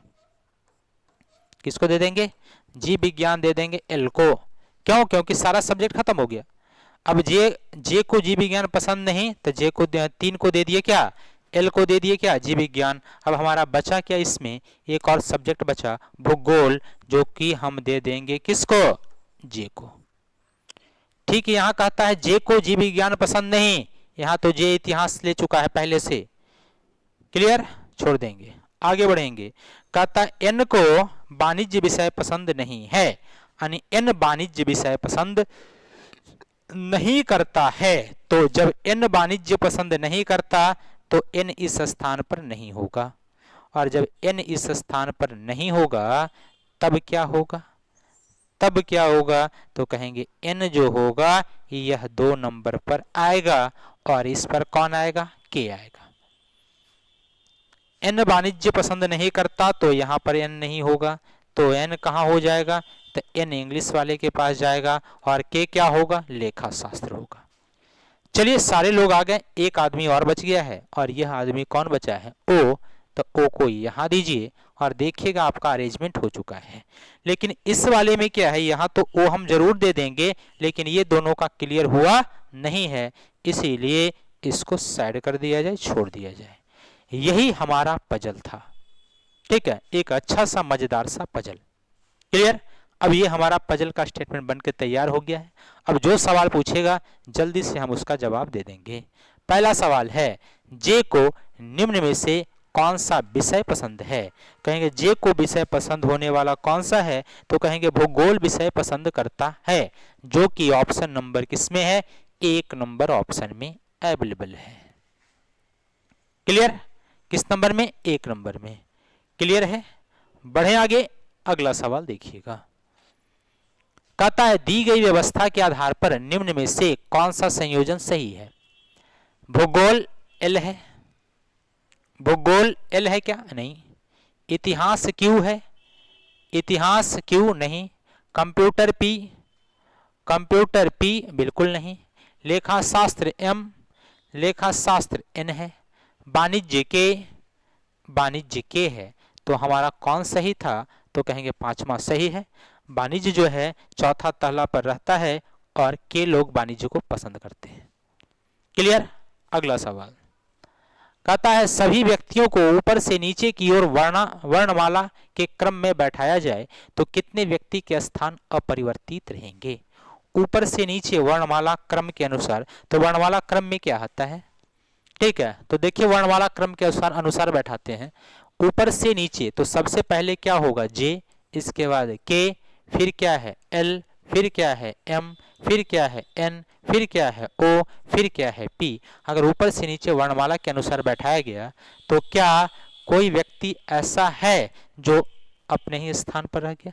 किसको दे देंगे, जीव विज्ञान दे देंगे L को। क्यों, क्योंकि सारा सब्जेक्ट खत्म हो गया। अब जे को जीव विज्ञान पसंद नहीं, तो जे को 3 को दे दिए क्या, L को दे दिए क्या, जीव विज्ञान। अब हमारा बचा क्या, इसमें एक और सब्जेक्ट बचा, भूगोल, जो कि हम दे देंगे किसको, जे को। ठीक है, यहाँ कहता है जे को जीव विज्ञान पसंद नहीं, यहाँ तो जे इतिहास ले चुका है पहले से। क्लियर, छोड़ देंगे, आगे बढ़ेंगे। कहता N को वाणिज्य विषय पसंद नहीं है, यानी N वाणिज्य विषय पसंद नहीं करता है। तो जब N वाणिज्य पसंद नहीं करता तो N इस स्थान पर नहीं होगा, और जब N इस स्थान पर नहीं होगा तब क्या होगा, तब क्या होगा, तो कहेंगे N जो होगा यह 2 नंबर पर आएगा, और इस पर कौन आएगा, K आएगा। N वाणिज्य पसंद नहीं करता, तो यहां पर N नहीं होगा, तो N कहाँ हो जाएगा, तो N इंग्लिश वाले के पास जाएगा, और K क्या होगा, लेखा शास्त्र होगा। चलिए सारे लोग आ गए, एक आदमी और बच गया है, और यह आदमी कौन बचा है, O। तो O को यहाँ दीजिए, और देखिएगा आपका अरेंजमेंट हो चुका है। लेकिन इस वाले में क्या है, यहाँ तो O हम जरूर दे देंगे, लेकिन ये दोनों का क्लियर हुआ नहीं है, इसीलिए इसको साइड कर दिया जाए, छोड़ दिया जाए। यही हमारा पजल था। ठीक है, एक अच्छा सा मजेदार सा पजल। क्लियर, अब ये हमारा पजल का स्टेटमेंट बनकर तैयार हो गया है। अब जो सवाल पूछेगा जल्दी से हम उसका जवाब दे देंगे। पहला सवाल है, जे को निम्न में से कौन सा विषय पसंद है। कहेंगे जे को विषय पसंद होने वाला कौन सा है, तो कहेंगे भूगोल विषय पसंद करता है, जो कि ऑप्शन नंबर किसमें है, 1 नंबर ऑप्शन में अवेलेबल है। क्लियर, किस नंबर में, 1 नंबर में। क्लियर है, बढ़े आगे, अगला सवाल देखिएगा। कहता है दी गई व्यवस्था के आधार पर निम्न में से कौन सा संयोजन सही है। भूगोल एल है, भूगोल एल है क्या? नहीं। इतिहास क्यू है, इतिहास क्यू नहीं। कंप्यूटर पी, कंप्यूटर पी बिल्कुल नहीं। लेखा शास्त्र एम, लेखा शास्त्र एन है। वाणिज्य के, वाणिज्य के है। तो हमारा कौन सही था? तो कहेंगे पांचवा सही है। वाणिज्य जो है चौथा तहला पर रहता है और के लोग वाणिज्य को पसंद करते हैं। क्लियर? अगला सवाल कहता है सभी व्यक्तियों को ऊपर से नीचे की ओर वर्णमाला के क्रम में बैठाया जाए तो कितने व्यक्ति के स्थान अपरिवर्तित रहेंगे। ऊपर से नीचे वर्णमाला क्रम के अनुसार, तो वर्णमाला क्रम में क्या आता है? ठीक है, तो देखिए वर्णमाला क्रम के अनुसार बैठाते हैं। ऊपर से नीचे तो सबसे पहले क्या होगा? जे, इसके बाद के, फिर क्या है? एल, फिर क्या है? एम, फिर क्या है? एन, फिर क्या है? ओ, फिर क्या है? पी। अगर ऊपर से नीचे वर्णमाला के अनुसार बैठाया गया तो क्या कोई व्यक्ति ऐसा है जो अपने ही स्थान पर रह गया?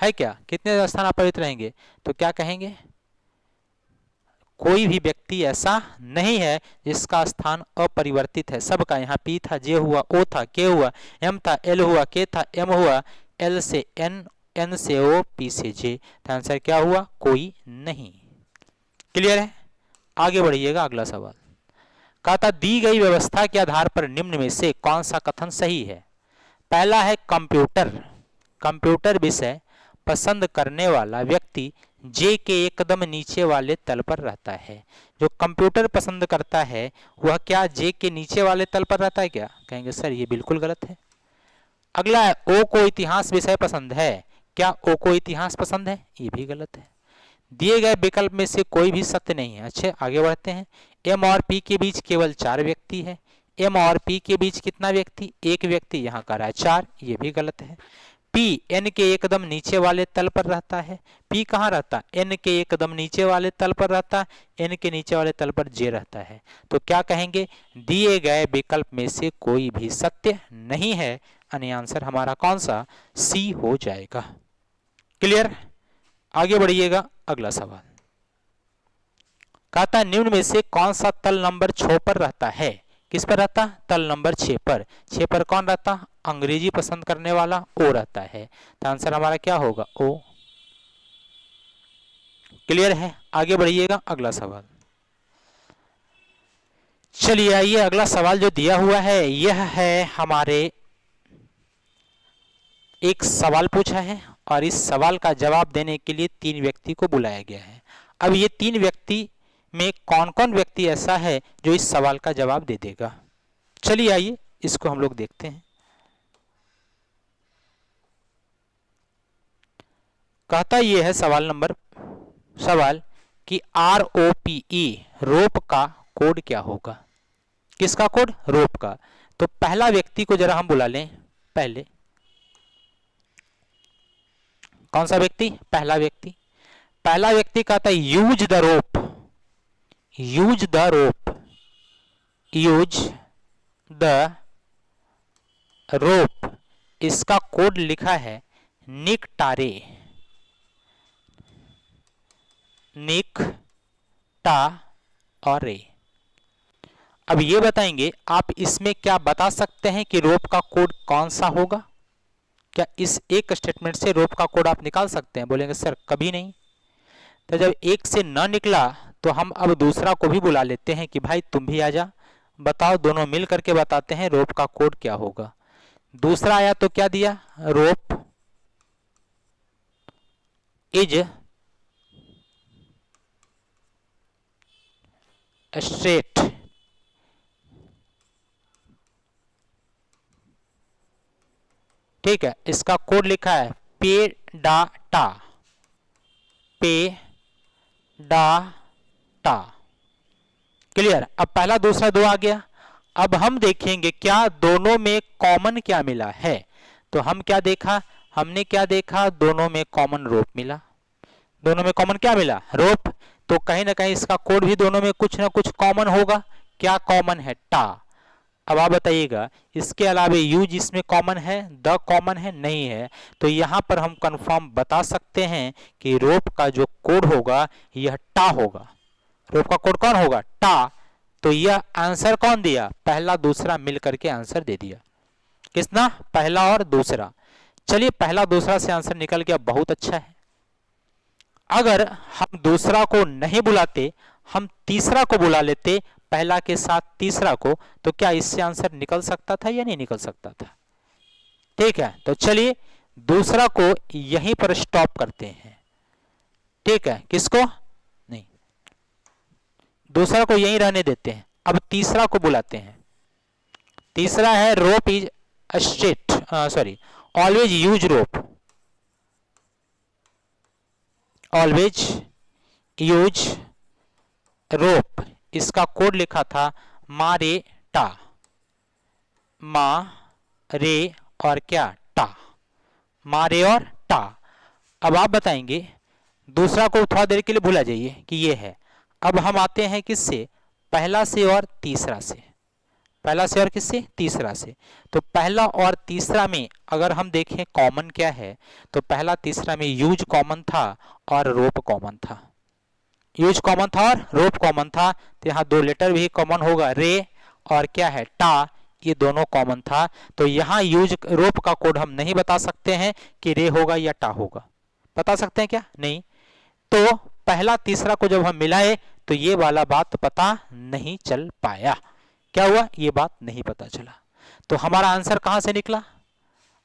है क्या? कितने स्थान अपरिवर्तित रहेंगे? तो क्या कहेंगे? कोई भी व्यक्ति ऐसा नहीं है जिसका स्थान अपरिवर्तित है। सबका यहाँ पी था, जे हुआ, ओ था, के हुआ, एम था, एल हुआ, के था, एम हुआ, एल से एन, एन से ओ, पी से जे। तो आंसर क्या हुआ? कोई नहीं। क्लियर है? आगे बढ़िएगा। अगला सवाल कहता दी गई व्यवस्था के आधार पर निम्न में से कौन सा कथन सही है। पहला है कंप्यूटर, कंप्यूटर विषय पसंद करने वाला व्यक्ति जे के एकदम नीचे वाले तल पर रहता है। जो कंप्यूटर पसंद करता है वह क्या जे के नीचे वाले तल पर रहता है क्या? कहेंगे सर ये बिल्कुल गलत है। अगला है ओ को इतिहास विषय पसंद है। क्या ओ को इतिहास पसंद है? ये भी गलत है। दिए गए विकल्प में से कोई भी सत्य नहीं है। अच्छे आगे बढ़ते हैं। एम और पी के बीच केवल 4 व्यक्ति है। एम और पी के बीच कितना व्यक्ति? एक व्यक्ति, यहाँ कर रहा है 4, ये भी गलत है। पी एन के एकदम नीचे वाले तल पर रहता है। पी कहाँ रहता? एन के एकदम नीचे वाले तल पर रहता है। एन के नीचे वाले तल पर जे रहता है। तो क्या कहेंगे? दिए गए विकल्प में से कोई भी सत्य नहीं है, यानी आंसर हमारा कौन सा? सी हो जाएगा। क्लियर? आगे बढ़िएगा। अगला सवाल कहता है निम्न में से कौन सा तल नंबर 6 पर रहता है। किस पर रहता? तल नंबर 6 पर। 6 पर कौन रहता? अंग्रेजी पसंद करने वाला ओ रहता है। तो आंसर हमारा क्या होगा? ओ। क्लियर है? आगे बढ़िएगा। अगला सवाल चलिए आइए, अगला सवाल जो दिया हुआ है यह है हमारे, एक सवाल पूछा है और इस सवाल का जवाब देने के लिए 3 व्यक्ति को बुलाया गया है। अब ये 3 व्यक्ति में कौन कौन व्यक्ति ऐसा है जो इस सवाल का जवाब दे देगा। चलिए आइए इसको हम लोग देखते हैं। कहता ये है सवाल कि ROPE रोप का कोड क्या होगा। किसका कोड? रोप का। तो पहला व्यक्ति को जरा हम बुला लें। पहले कौन सा व्यक्ति? पहला व्यक्ति कहता है use the rope, use the rope, use the rope. इसका कोड लिखा है निकटारे, निक टा और रे। अब ये बताएंगे आप, इसमें क्या बता सकते हैं कि रोप का कोड कौन सा होगा? क्या इस एक स्टेटमेंट से रोप का कोड आप निकाल सकते हैं? बोलेंगे सर कभी नहीं। तो जब एक से न निकला तो हम अब दूसरा को भी बुला लेते हैं कि भाई तुम भी आजा, बताओ, दोनों मिल करके बताते हैं रोप का कोड क्या होगा। दूसरा आया तो क्या दिया? रोप इज स्ट्रेट, ठीक है। इसका कोड लिखा है पे डाटा, पे डाटा। क्लियर? अब पहला दूसरा दो आ गया। अब हम देखेंगे क्या दोनों में कॉमन क्या मिला है। तो हम क्या देखा? हमने क्या देखा? दोनों में कॉमन रोप मिला। दोनों में कॉमन क्या मिला? रोप। तो कहीं ना कहीं इसका कोड भी दोनों में कुछ ना कुछ कॉमन होगा। क्या कॉमन है? टा। अब आप बताइएगा इसके अलावा यूज इसमें कॉमन है, द कॉमन है, नहीं है। तो यहाँ पर हम कंफर्म बता सकते हैं कि रोप का जो कोड होगा यह टा होगा। रोप का कोड कौन होगा? टा। तो यह आंसर कौन दिया? पहला दूसरा मिलकर के आंसर दे दिया। किसना? पहला और दूसरा। चलिए पहला दूसरा से आंसर निकल गया, बहुत अच्छा है। अगर हम दूसरा को नहीं बुलाते, हम तीसरा को बुला लेते पहला के साथ तीसरा को, तो क्या इससे आंसर निकल सकता था या नहीं निकल सकता था? ठीक है, तो चलिए दूसरा को यहीं पर स्टॉप करते हैं। ठीक है, किसको? नहीं, दूसरा को यहीं रहने देते हैं। अब तीसरा को बुलाते हैं। तीसरा है rope is straight, sorry, always use rope, always use rope. इसका कोड लिखा था मारे टा, मा रे और क्या? टा, मारे और टा। अब आप बताएंगे दूसरा को थोड़ा देर के लिए भूला जाइए कि ये है। अब हम आते हैं किससे? पहला से और तीसरा से। पहला से और किससे? तीसरा से। तो पहला और तीसरा में अगर हम देखें कॉमन क्या है, तो पहला तीसरा में यूज कॉमन था और रोप कॉमन था। यूज कॉमन था और रोप कॉमन था। तो यहाँ दो लेटर भी कॉमन होगा, रे और क्या है? टा, ये दोनों कॉमन था। तो यहाँ यूज रोप का कोड हम नहीं बता सकते हैं कि रे होगा या टा होगा। बता सकते हैं क्या? नहीं। तो पहला तीसरा को जब हम मिलाए तो ये वाला बात पता नहीं चल पाया। क्या हुआ? ये बात नहीं पता चला। तो हमारा आंसर कहां से निकला?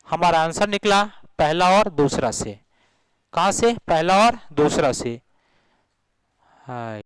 हमारा आंसर निकला पहला और दूसरा से। कहां से? पहला और दूसरा से। हाय